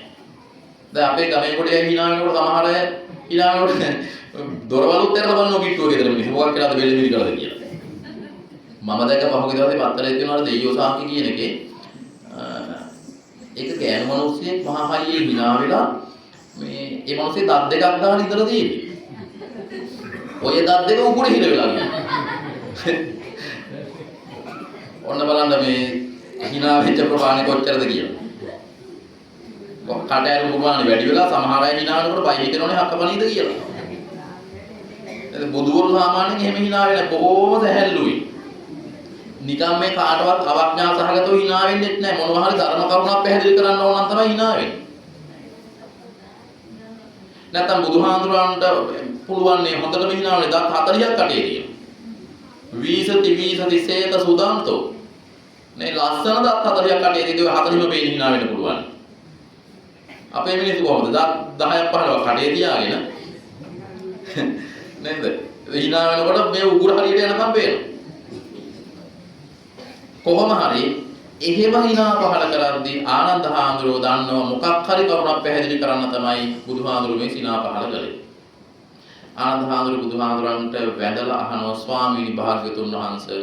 දැන් අපේ ගමේ කොටේ hina වෙනකොට සමහර අය hina වෙනකොට දොරවලුත් ඇරලා බලනවා කිට්ටුව ගෙදර මිනිස්සු මොකක් කියලාද වෙලෙ මිලි කරලා කියලා. මම දැක්ක පහුගිය දවසේ පත්තරේ තියෙනවා දෙයියෝ සාක්කි කියන එකේ ඒක ගෑනු මිනිස්සෙක් මහා හයියේ hina වෙලා මේ ඒ මිනිස්සේ දත් දෙකක් දාලා ඉඳලා තියෙන්නේ. ඔය දත් දෙක උකුණේ හිර වෙලා ගියා. ඔන්න බලන්න මේ hina වෙච්ච ප්‍රමාණය කොච්චරද කියලා. කට ඇරු ප්‍රමාණය වැඩි වෙලා සමහර අය hina වෙනකොට පයි හිතනෝනේ හක්කපණීද කියලා. බුදුවරු සාමාන්‍යයෙන් එහෙම hina වෙන කොහොම සැහැල්ලුයි. නිකම් මේ කාටවත් අවඥා සහගතව hina වෙන්නෙත් නැහැ. මොනවා හරි ධර්ම කරුණක් පැහැදිලි කරන්න ඕන නම් තමයි hina වෙන්නේ. නැත්තම් බුදුහාඳුරන්ට පුළුවන් නේ හොඳටම hina වෙන්නේ දත් 40ක් කටේ තියෙනවා. වීසති සේත සුදාන්තෝ. නේ ලස්සන දත් 40ක් කටේ තියෙද්දි 40ම පේන්න hina වෙන්න පුළුවන්. අපේ මිනිස්සු කොහොමද දත් 10ක් 15ක් කටේ තියාගෙන නේද? hina වෙනකොට මේ උගුර හරියට යනකම් පේනවා. කොහොම හරි එහෙම hina පහල කරද්දී ආනන්ද හාමුදුරුවෝ දන්නවා මොකක් හරි කරුණක් පැහැදිලි කරන්න තමයි බුදුහාමුදුරුවෝ මේ hina පහල කළේ. ආනන්ද හාමුදුරුවෝ බුදුහාමුදුරන්ට වැඳලා අහනවා ස්වාමීනි භාග්‍යතුන් වහන්සේ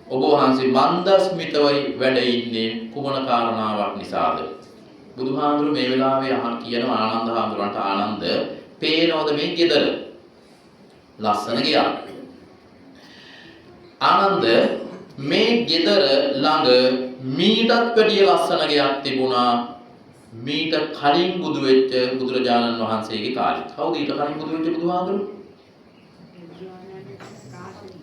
ඔබ වහන්සේ මන්දස්මිතවයි වැඩ ඉන්නේ කුමන කාරණාවක් නිසාද? බුදුහාමුදුරුවෝ මේ වෙලාවේ කියනවා ආනන්ද හාමුදුරන්ට ආනන්ද පේනවද මේ ගෙදර? ලස්සන ගියා. ආනන්ද මේ ගෙදර ළඟ මීටත් වැඩිය ලස්සන ගයක් තිබුණා මීට කලින් බුදු වෙච්ච බුදුරජාණන් වහන්සේගේ කාලේ. කවුද ඊට කලින් බුදු වෙච්ච බුදුහාමුදුරුවෝ?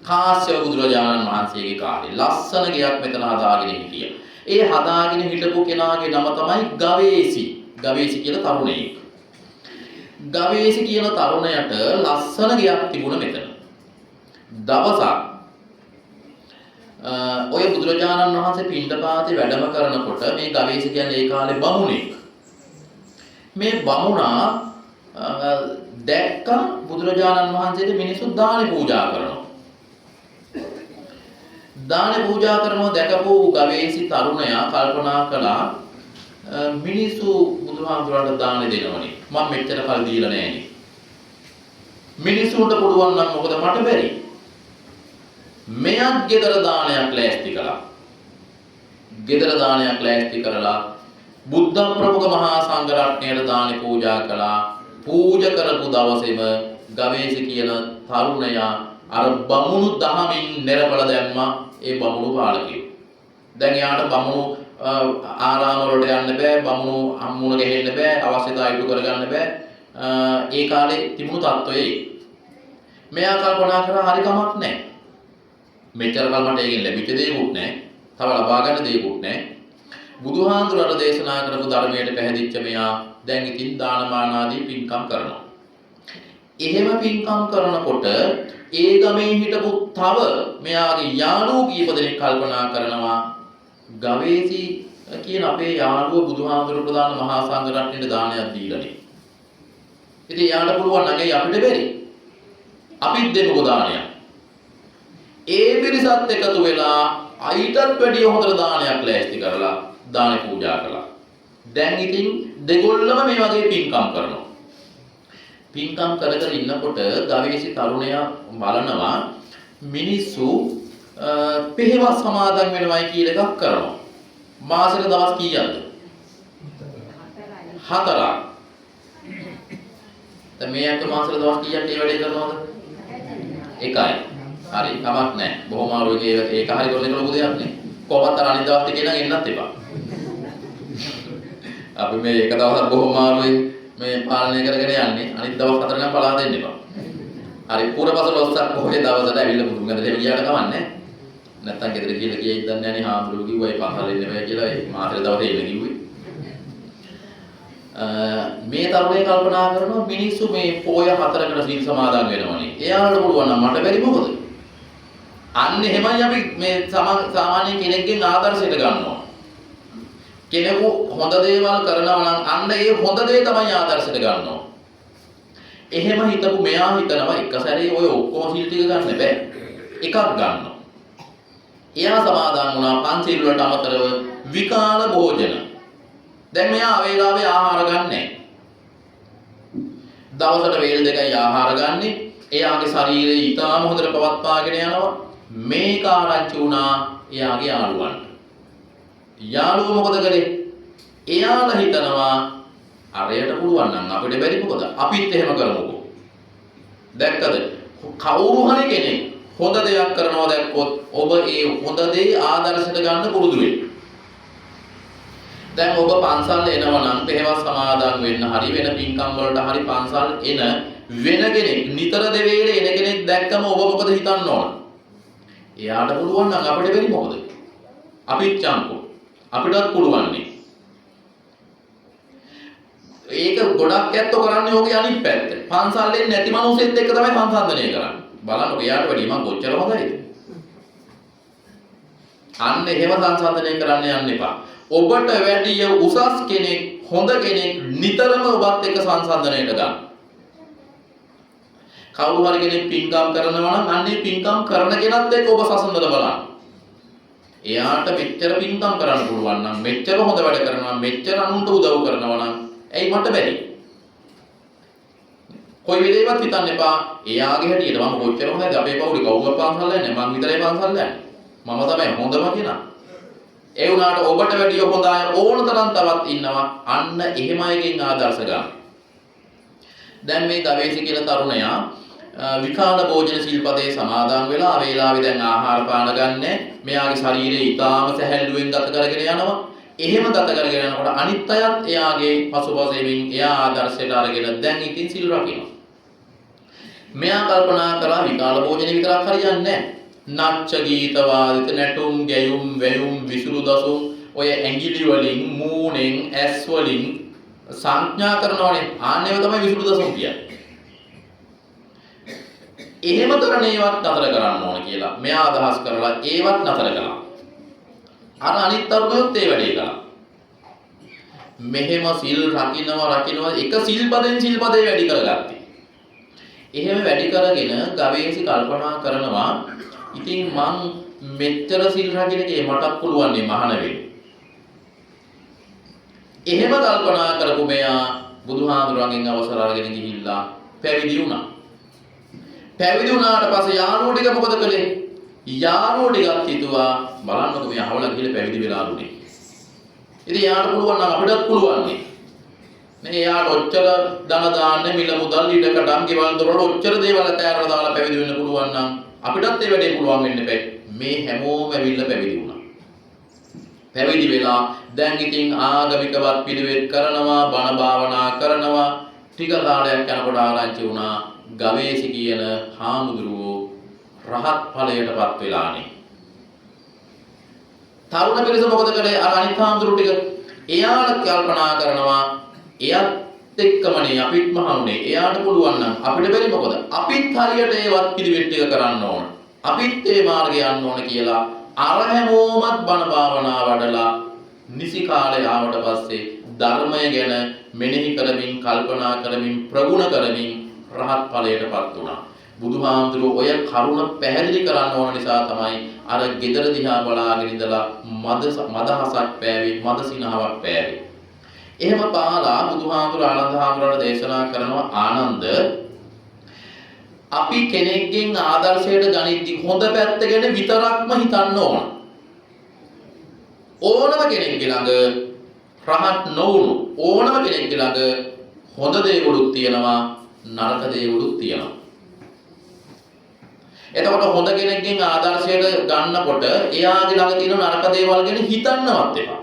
කාශ්‍යප බුදුරජාණන් වහන්සේගේ කාලේ ලස්සන ගයක් මෙතන හදාගෙන හිටියා. ඒ හදාගෙන හිටපු කෙනාගේ නම තමයි ගවේසි. ගවේසි කියලා තරුණයෙක්. ගවේසි කියන තරුණයට ලස්සන ගයක් තිබුණ මෙතන. දවසක් ඔය බුදුරජාණන් වහන්සේ පිණ්ඩපාතේ වැඩම කරනකොට මේ ගවේෂ කියන්නේ ඒ කාලේ බමුණෙක්. මේ බමුණා දැක්ක බුදුරජාණන් වහන්සේට මිනිස්සු දානි පූජා කරනවා. දානි පූජා කරනවා දැකපු ගවේෂි තරුණයා කල්පනා කළා මිනිස්සු බුදුහාමුදුරන්ට දානි දෙනවනේ. මම මෙච්චර කල් දීලා නැහැනේ. මිනිස්සුන්ට පුළුවන් නම් මොකද මට බැරි? මෙයත් ගෙදර දානයක් ලෑස්ති කළා. ගෙදර දානයක් ලෑස්ති කරලා බුද්ධ ප්‍රමුඛ මහා සංඝ රත්නයට දානි පූජා කළා. පූජ කරපු දවසේම ගවේෂි කියන තරුණයා අර බමුණු දහමින් නිරපල දැම්මා ඒ බමුණු පාලකයෝ. දැන් යාට බමුණු ආරාම වලට යන්න බෑ, බමුණු හම්මුණ ගෙහෙන්න බෑ, අවශ්‍යතා ඉටු කරගන්න බෑ. ඒ කාලේ තිබුණු තත්ත්වයේ මෙයා කල්පනා කරා හරි කමක් නැහැ. මෙච්චර කල් මට ඒකෙන් ලැබිච්ච දේකුත් නැහැ. තව ලබා ගන්න දේකුත් නැහැ. බුදුහාඳුරට දේශනා කරපු ධර්මයට පැහැදිච්ච මෙයා දැන් ඉතින් දානමාන ආදී පින්කම් කරනවා. එහෙම පින්කම් කරනකොට ඒ ගමේ හිටපු තව මෙයාගේ යාළුවෝ කීප දෙනෙක් කල්පනා කරනවා ගවේෂි කියන අපේ යාළුවෝ බුදුහාඳුරට දාන මහා සංඝ රත්නයේ දානයක් දීලානේ. ඉතින් යාට පුළුවන් නම් ඒ අපිට බැරි. අපිත් දෙමුකෝ දානයක්. ඒ පිරිසත් එකතු වෙලා අයිටත් වැඩිය හොඳට දානයක් ලෑස්ති කරලා දාන පූජා කළා. දැන් ඉතින් දෙගොල්ලම මේ වගේ පින්කම් කරනවා. පින්කම් කර කර ඉන්නකොට ගවේෂි තරුණයා බලනවා මිනිස්සු පෙහෙවස් සමාදන් වෙනවයි කියලා එකක් කරනවා. මාසෙට දවස් කීයක්ද? 4ක්. දැන් මේ අත මාසෙට දවස් කීයක් ඒ වැඩේ කරනවද? 1යි. හරි, කමක් නැහැ. බොහොම ආරෝග්‍ය ඒක හරි කරන ලොකු දෙයක් නේ. කොහොමද අර අනිත් දවස් ටිකේ නම් එන්නත් එපා. අපි මේ එක දවසක් බොහොම ආරෝග්‍ය මේ පාලනය කරගෙන යන්නේ. අනිත් දවස් 4 නම් පලා දෙන්න එපා. හරි, පුරපසළොස්වක පොහේ දවසට ඇවිල්ලා මුතුන් ගැදලා ගියාට කමන්නේ. නැත්තම් ගෙදර කියලා කියයි දන්නේ නැහැ නේ හාමුදුරුවෝ කිව්වා ඒ පන්සල් එන්න බෑ කියලා ඒ මාසෙට දවසේ එන්න කිව්වේ. මේ තරුණේ කල්පනා කරනවා මිනිස්සු මේ පොය 4කට සීල් සමාදන් වෙනවනේ. එයාලට පුළුවන් නම් මට බැරි මොකද? අන්න එහෙමයි අපි මේ සාමාන්‍ය කෙනෙක්ගෙන් ආදර්ශයට ගන්නවා. කෙනෙකු හොඳ දේවල් කරනවා නම් අන්න ඒ හොඳ දේ තමයි ආදර්ශයට ගන්නවා. එහෙම හිතපු මෙයා හිතනවා එක සැරේ ඔය ඔක්කොම සීල් ටික ගන්න බෑ. එකක් ගන්නවා. එයා සමාදන් වුණා පන්සිල් වලට අමතරව විකාල භෝජන. දැන් මෙයා අවේලාවේ ආහාර ගන්නෑ. දවසට වේල් 2යි ආහාර ගන්නෙ. එයාගේ ශරීරය ඊටාම හොඳට පවත්වාගෙන යනවා. මේක ආරංචි වුණා එයාගේ යාළුවන්ට. යාළුවෝ මොකද කළේ? එයාලා හිතනවා අරයට පුළුවන් නම් අපිට බැරි මොකද? අපිත් එහෙම කරමුකෝ. දැක්කද? කවුරු හරි කෙනෙක් හොඳ දෙයක් කරනවා දැක්කොත් ඔබ ඒ හොඳ දේ ආදර්ශයට ගන්න පුරුදු වෙන්න. දැන් ඔබ පන්සල් එනවා නම් පෙරවස් සමාදන් වෙන්න හරි වෙන පින්කම් වලට හරි පන්සල් එන වෙන කෙනෙක් නිතර දෙවේලේ එන කෙනෙක් දැක්කම ඔබ මොකද හිතන්න ඕන? එයාට පුළුවන් නම් අපිට බැරි මොකද? අපිත් චම්කෝ. අපිටත් පුළුවන් නේ. ඒක ගොඩක් ඇත්තෝ කරන්නේ ඕකේ අනිත් පැත්ත. පන්සල්ෙන් නැති මිනිස්සුත් එක්ක තමයි සංසන්දනය කරන්නේ. බලන්න ඔයාට වැඩි මම කොච්චර හොඳයිද? අන්න එහෙම සංසන්දනය කරන්න යන්න එපා. ඔබට වැඩි උසස් කෙනෙක් හොඳ කෙනෙක් නිතරම ඔබත් එක්ක සංසන්දනයට ගන්න. කවුරු හරි කෙනෙක් පින්කම් කරනවා නම් අන්නේ පින්කම් කරන කෙනත් එක්ක ඔබ සසඳලා බලන්න. එයාට මෙච්චර පින්කම් කරන්න පුළුවන් නම් මෙච්චර හොඳ වැඩ කරනවා මෙච්චර අනුන්ට උදව් කරනවා නම් ඇයි මට බැරි? කොයි වෙලේවත් හිතන්න එපා එයාගේ හැටියට මම කොච්චර හොඳද අපේ පවුලේ කවුරුත් පන්සල් යන්නේ මං විතරයි පන්සල් යන්නේ මම තමයි හොඳම කෙනා. ඒ වුණාට ඔබට වැඩිය හොඳ අය ඕන තරම් තවත් ඉන්නවා. අන්න එහෙම අයගෙන් ආදර්ශ ගන්න. දැන් මේ ගවේෂි කියන තරුණයා විකාල භෝජන සිල්පදේ සමාදන් වෙලා වේලාවේ දැන් ආහාර පාන ගන්නෑ. මෙයාගේ ශරීරය ඊටාම සැහැල්ලුවෙන් ගත කරගෙන යනවා. එහෙම ගත කරගෙන යනකොට අනිත් අයත් එයාගේ පසුපසෙමින් එයා ආදර්ශයට අරගෙන දැන් ඉතින් සිල් රකින්න. මෙයා කල්පනා කරා විකාල භෝජනේ විතරක් හරියන්නේ නැහැ. නච්ච ගීත වාදිත නැටුම් ගැයුම් වැයුම් විසුරු දසුම් ඔය ඇඟිලි වලින් මූණෙන් ඇස් වලින් සංඥා කරනවනේ. ආන්නේව තමයි විසුරු දසුම් කියන්නේ. එහෙම කරන ඒවත් නතර කරන්න ඕන කියලා මෙයා අදහස් කරලා ඒවත් නතර කළා. අර අනිත් තරුණයොත් ඒ වැඩේ කළා. මෙහෙම සිල් රකින්නවා එක සිල්පදෙන් සිල්පදේ වැඩි කරගත්තේ. එහෙම වැඩි කරගෙන ගවේෂි කල්පනා කරනවා ඉතින් මං මෙච්චර සිල් රකින්නකේ මටත් පුළුවන් නේ මහාන වෙන්න. එහෙම කල්පනා කරපු මෙයා බුදුහාමුදුරන්ගෙන් අවසර අරගෙන ගිහිල්ලා පැවිදි වුණා. පැවිදි වුණාට පස්සේ යාළුවෝ ටික මොකද කළේ? යාළුවෝ ටිකත් හිතුවා බලන්නකො මේ අහවල ගිහලා පැවිදි වෙලාලුනේ. ඉතින් යාට පුළුවන් නම් අපිටත් පුළුවන් නේ. මේ යාට ඔච්චර ධන දාන්න මිල මුදල් ඊටකටම් ගෙවල් දොරවල් ඔච්චර දේවල් අතෑරලා දාලා පැවිදි වෙන්න පුළුවන් නම් අපිටත් ඒ වැඩේ පුළුවන් වෙන්න බෑ. මේ හැමෝම ඇවිල්ලා පැවිදි වුණා. පැවිදි වෙලා දැන් ඉතින් ආගමිකවත් පිළිවෙත් කරනවා බණ භාවනා කරනවා ටික කාලයක් යනකොට ආරංචි වුණා ගවේෂි කියන හාමුදුරුවෝ රහත් ඵලයටපත් වෙලානේ. තරුණ පිරිස මොකද කළේ? අර අනිත් හාමුදුරුවෝ ටික එයාට කල්පනා කරනවා එයත් එක්කමනේ අපිත් මහුනේ. එයාට පුළුවන් නම් අපිට බැරි මොකද? අපිත් හරියට ඒවත් පිළිවෙත් ටික කරන්න ඕන. අපිත් ඒ මාර්ගය යන්න ඕන කියලා අර හැමෝමත් බණ භාවනා වඩලා නිසි කාලේ ආවට පස්සේ ධර්මය ගැන මෙනෙහි කරමින් කල්පනා කරමින් ප්‍රගුණ කරමින් රහත් ඵලයටපත් වුණා. බුදුහාමුදුරුවෝ ඔය කරුණ පැහැදිලි කරන්න ඕන නිසා තමයි අර gedara දිහා බලාගෙන ඉඳලා මදහසක් පෑවේ මද සිනහවක් පෑවේ. එහෙම පාලා බුදුහාමුදුර ආනන්ද හාමුදුරන්ට දේශනා කරනවා ආනන්ද අපි කෙනෙක්ගෙන් ආදර්ශයට ගනිද්දි හොඳ පැත්ත ගැන විතරක්ම හිතන්න ඕන. ඕනම කෙනෙක්ගේ ළඟ රහත් නොවුණු ඕනම කෙනෙක්ගේ ළඟ හොඳ දේවලුත් තියෙනවා නරක දේවලුත් තියෙනවා. එතකොට හොඳ කෙනෙක්ගෙන් ආදර්ශයට ගන්නකොට එයාගේ ළඟ තියෙන නරක දේවල් ගැන හිතන්නවත් එපා.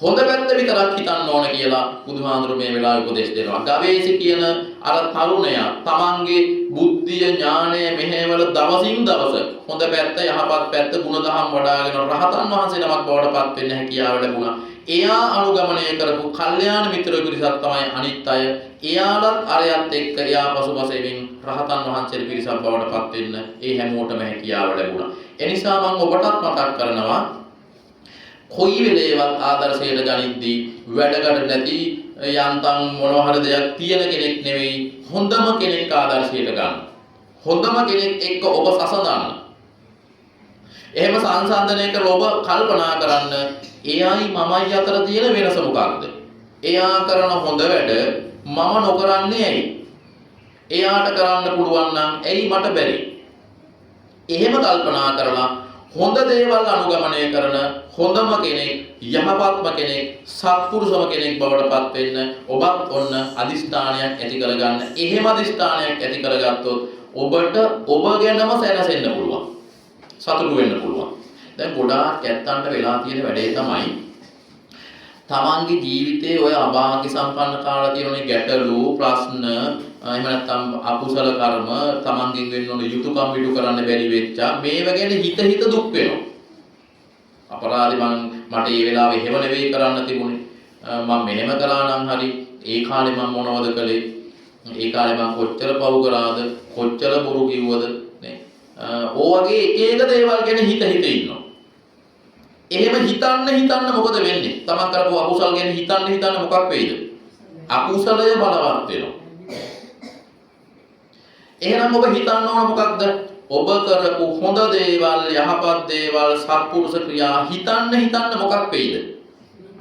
හොඳ පැත්ත විතරක් හිතන්න ඕන කියලා බුදුහාඳුර මේ වෙලාවේ උපදෙස් දෙනවා. ගවේෂි කියන අර තරුණයා තමන්ගේ බුද්ධිය ඥානය මෙහෙවල දවසින් දවස හොඳ පැත්ත යහපත් පැත්ත ගුණදහම් වඩාගෙන රහතන් වහන්සේ නමක් බවට පත් වෙන්න හැකියාව ලැබුණා. එයා අනුගමනය කරපු කල්යාණ මිත්‍ර පිරිසක් තමයි අනිත් අය. එයාලත් අරයත් එක්ක එයා පසුපස එමින් රහතන් වහන්සේ පිරිසක් බවට පත් වෙන්න ඒ හැමෝටම හැකියාව ලැබුණා. එනිසා මම ඔබටත් මතක් කරනවා කොයි වෙලේවත් ආදර්ශයට ගනිද්දී වැඩකට නැති යන්තම් මොනවා හරි දෙයක් තියෙන කෙනෙක් නෙවෙයි හොඳම කෙනෙක් ආදර්ශයට ගන්න. හොඳම කෙනෙක් එක්ක ඔබ සසඳන්න. එහෙම සංසන්දනය කරලා ඔබ කල්පනා කරන්න එයයි මමයි අතර තියෙන වෙනස මොකක්ද? එයා කරන හොඳ වැඩ මම නොකරන්නේ ඇයි? එයාට කරන්න පුළුවන් නම් ඇයි මට බැරි? එහෙම කල්පනා කරලා හොඳ දේවල් අනුගමනය කරන හොඳම කෙනෙක් යහපත්ම කෙනෙක් සත්පුරුෂම කෙනෙක් බවට පත් වෙන්න ඔබත් ඔන්න අදිස්ථානයක් ඇති කරගන්න. එහෙම අදිස්ථානයක් ඇති කරගත්තොත් ඔබට ඔබ ගැනම සැනසෙන්න පුළුවන්. සතුටු වෙන්න පුළුවන්. දැන් ගොඩාක් ඇත්තන්ට වෙලා තියෙන වැඩේ තමයි තමන්ගේ ජීවිතයේ ඔය අභාග්‍ය සම්පන්න කාලා තියෙන ගැටලු ප්‍රශ්න එහෙම නැත්නම් අකුසල කර්ම තමන්ගෙන් වෙන්න ඕන යුතුයකම් විදු කරන්න බැරි වෙච්චා මේව ගැන හිත දුක් වෙනවා. අපරාධි මට ඒ වෙලාවේ එහෙම නෙවෙයි කරන්න තිබුණේ. මම මෙහෙම කළා නම් හරි ඒ කාලේ මම මොනවද කළේ? ඒ කාලේ මම කොච්චර පව් කරාද? කොච්චර බොරු කිව්වද? නේ? ඕවගේ එක එක දේවල් ගැන හිත ඉන්නවා. එහෙම හිතන්න මොකද වෙන්නේ? තමන් කරපු අකුසල් ගැන හිතන්න මොකක් වෙයිද? අකුසලය බලවත් වෙනවා. එහෙනම් ඔබ හිතන්න ඕන මොකක්ද? ඔබ කරපු හොඳ දේවල්, යහපත් දේවල්, සත්පුරුෂ ක්‍රියා හිතන්න මොකක් වෙයිද?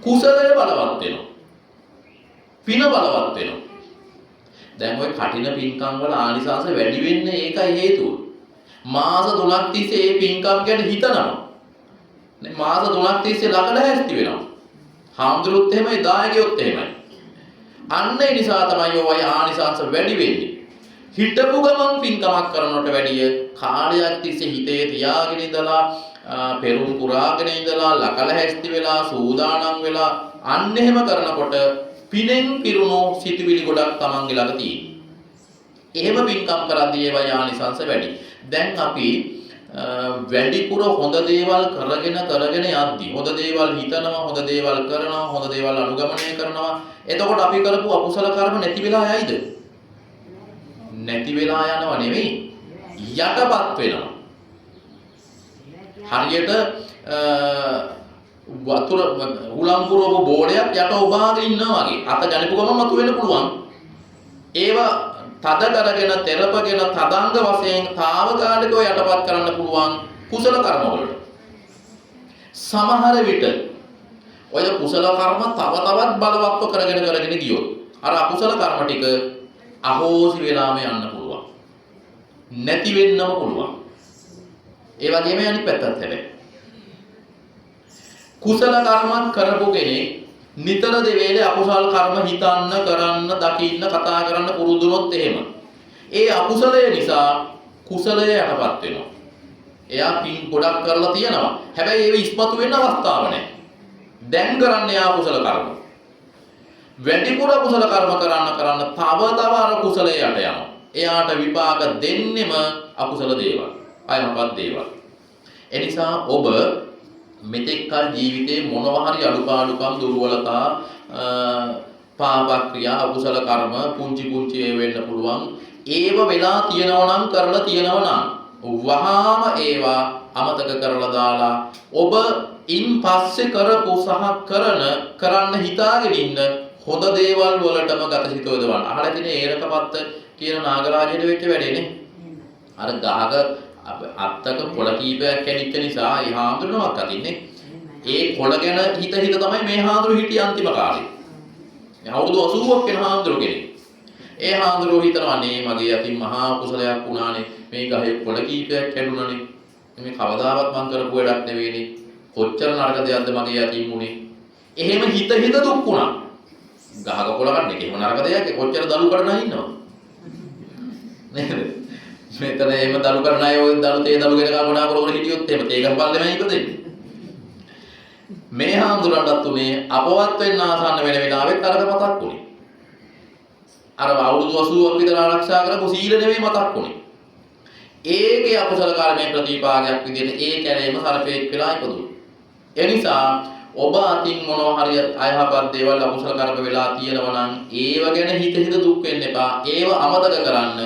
කුසලය බලවත් වෙනවා. පින බලවත් වෙනවා. දැන් ওই කටින පින්කම් වල ආනිසංස වැඩි වෙන්නේ ඒකයි හේතුව. මාස 3ක් තිස්සේ මේ පින්කම් ගැන හිතනවා. නේ මාස 3ක් තිස්සේ ළඟට හැස්ති වෙනවා. හාමුදුරුවොත් එහෙමයි, දායකයොත් එහෙමයි. අන්න ඒ නිසා තමයි ඔය ආනිසංස වැඩි වෙන්නේ. හිටපු ගමන් පින්කමක් කරනවට වැඩිය කාලයක් තිස්සේ හිතේ තියාගෙන ඉඳලා පෙරුම් පුරාගෙන ඉඳලා ලකල හැස්ති වෙලා සූදානම් වෙලා අන්න එහෙම කරනකොට පිනෙන් පිරුණු සිතුවිලි ගොඩක් තමන්ගේ ළඟ තියෙනවා. එහෙම පින්කම් කරද්දී ඒවා ආනිසංස වැඩි. දැන් අපි වැඩිපුර හොඳ දේවල් කරගෙන යද්දී හොඳ දේවල් හිතනවා, හොඳ දේවල් කරනවා, හොඳ දේවල් අනුගමනය කරනවා. එතකොට අපි කරපු අකුසල කර්ම නැති වෙලා යයිද? නැති වෙලා යනව නෙවෙයි, යටපත් වෙනවා. හරියට වතුර උලම් පුරවපු බෝඩයක් යට ඔබාගෙන ඉන්නවා වගේ. අත ගනිපු ගමන් මතු වෙන්න පුළුවන්. ඒවා තද කරගෙන තෙරපගෙන තදංග වශයෙන් తాවකාලිකව යටපත් කරන්න පුළුවන් කුසල කර්ම වලට. සමහර විට ඔය කුසල කර්ම තව තවත් බලවත්ව කරගෙන ගියොත් අර අකුසල කර්ම ටික අහෝසි වෙලාම යන්න පුළුවන්. නැති වෙන්නම පුළුවන්. ඒ වගේම අනිත් පැත්තත් හැබැයි. කුසල කර්මත් කරපු කෙනෙක් නිතර දෙවේලේ අකුසල කර්ම හිතන්න, කරන්න, දකින්න, කතා කරන්න පුරුදුනොත් එහෙම. ඒ අකුසලය නිසා කුසලය යටපත් වෙනවා. එයා පින් ගොඩක් කරලා තියෙනවා. හැබැයි ඒව ඉස්මතු වෙන්න අවස්ථාවක් නැහැ. දැන් කරන්නේ ආ කුසල කර්ම. වැඩිපුර කුසල කර්ම කරන්න තව අර කුසලයට යනවා. එයාට විපාක දෙන්නෙම අකුසල දේවල්, අයහපත් දේවල්. එනිසා ඔබ මෙතෙක් කල ජීවිතේ මොනවා හරි අඩුපාඩුකම්, දුර්වලතා, පාප ක්‍රියා, අකුසල කර්ම පුංචි වෙන්න පුළුවන්. ඒව වෙලා තියෙනවා නම් කරලා තියෙනවා නම් වහාම ඒවා අමතක කරලා දාලා ඔබ ඉන් පස්සේ කරපු සහ කරන්න හිතාගෙන ඉන්න හොඳ දේවල් වලටම ගත හිත යොදවන්න. අහලා තියෙන ඒරකපත්ත කියන නාගරාජයට වෙච්ච වැඩේනේ. අර ගහක අත්තක පොළ කීපයක් කැඩිච්ච නිසා ඒ හාමුදුරනමක් අතින්නේ. ඒ කොළ ගැන හිත තමයි මේ හාමුදුරු හිටියේ අන්තිම කාලේ. අවුරුදු 80ක් වෙන හාමුදුරු කෙනෙක්. ඒ හාමුදුරුවෝ හිතනවා නේ මගේ අතින් මහා කුසලයක් වුණානේ. මේ ගහේ කොළ කීපයක් කැඩුණානේ. මේ කවදාවත් මං කරපු වැඩක් නෙවෙයිනේ. කොච්චර නරක දෙයක්ද මගේ අතින් උනේ. එහෙම හිත දුක් වුණා. ගහක කොළ කන්න එක එහෙම නරක දෙයක්. කොච්චර දලු කරනා ඉන්නවා. නේද? මෙතන එහෙම දලු කරන අය ඔය දලු තේ දලු ගෙන ගමනා කර හිටියොත් එහෙම තේ ගහ පල්ලෙමයි ඉපදෙන්නේ. මේ හාමුදුරන්ටත් උනේ අපවත් වෙන්න ආසන්න වෙන වෙලාවෙත් අරක මතක් වුණේ. අර අවුරුදු 80ක් විතර ආරක්ෂා කරපු සීල නෙවෙයි මතක් වුණේ. ඒකේ අකුසල කර්මයේ ප්‍රතිපාදයක් විදිහට ඒ කැලේම සර්පෙක් වෙලා ඉපදුණා. ඒ නිසා ඔබ අතින් මොනවා හරි අයහපත් දේවල් අකුසල කර්ම වෙලා තියෙනවා නම් ඒව ගැන හිත දුක් වෙන්න එපා. ඒව අමතක කරන්න.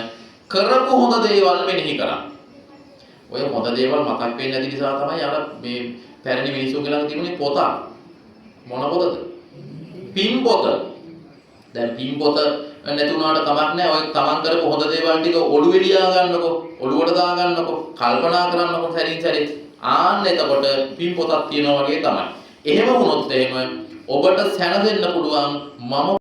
කරපු හොඳ දේවල් මෙනෙහි කරන්න. ඔය හොඳ දේවල් මතක් වෙන්නේ නැති නිසා තමයි අර මේ පැරණි මිනිස්සුන්ගේ ළඟ තිබුණේ පොත. මොන පොතද? පින් පොත. දැන් පින් පොත නැතුණාට කමක් නැහැ. ඔය තමන් කරපු හොඳ දේවල් ටික ඔළුවේ ලියා ගන්නකො, ඔළුවට දා ගන්නකො, කල්පනා කරන්නකො සැරින්. ආන්න එතකොට පින් පොතක් තියෙනවා වගේ තමයි. එහෙම වුණොත් එහෙම ඔබට සැනසෙන්න පුළුවන් මම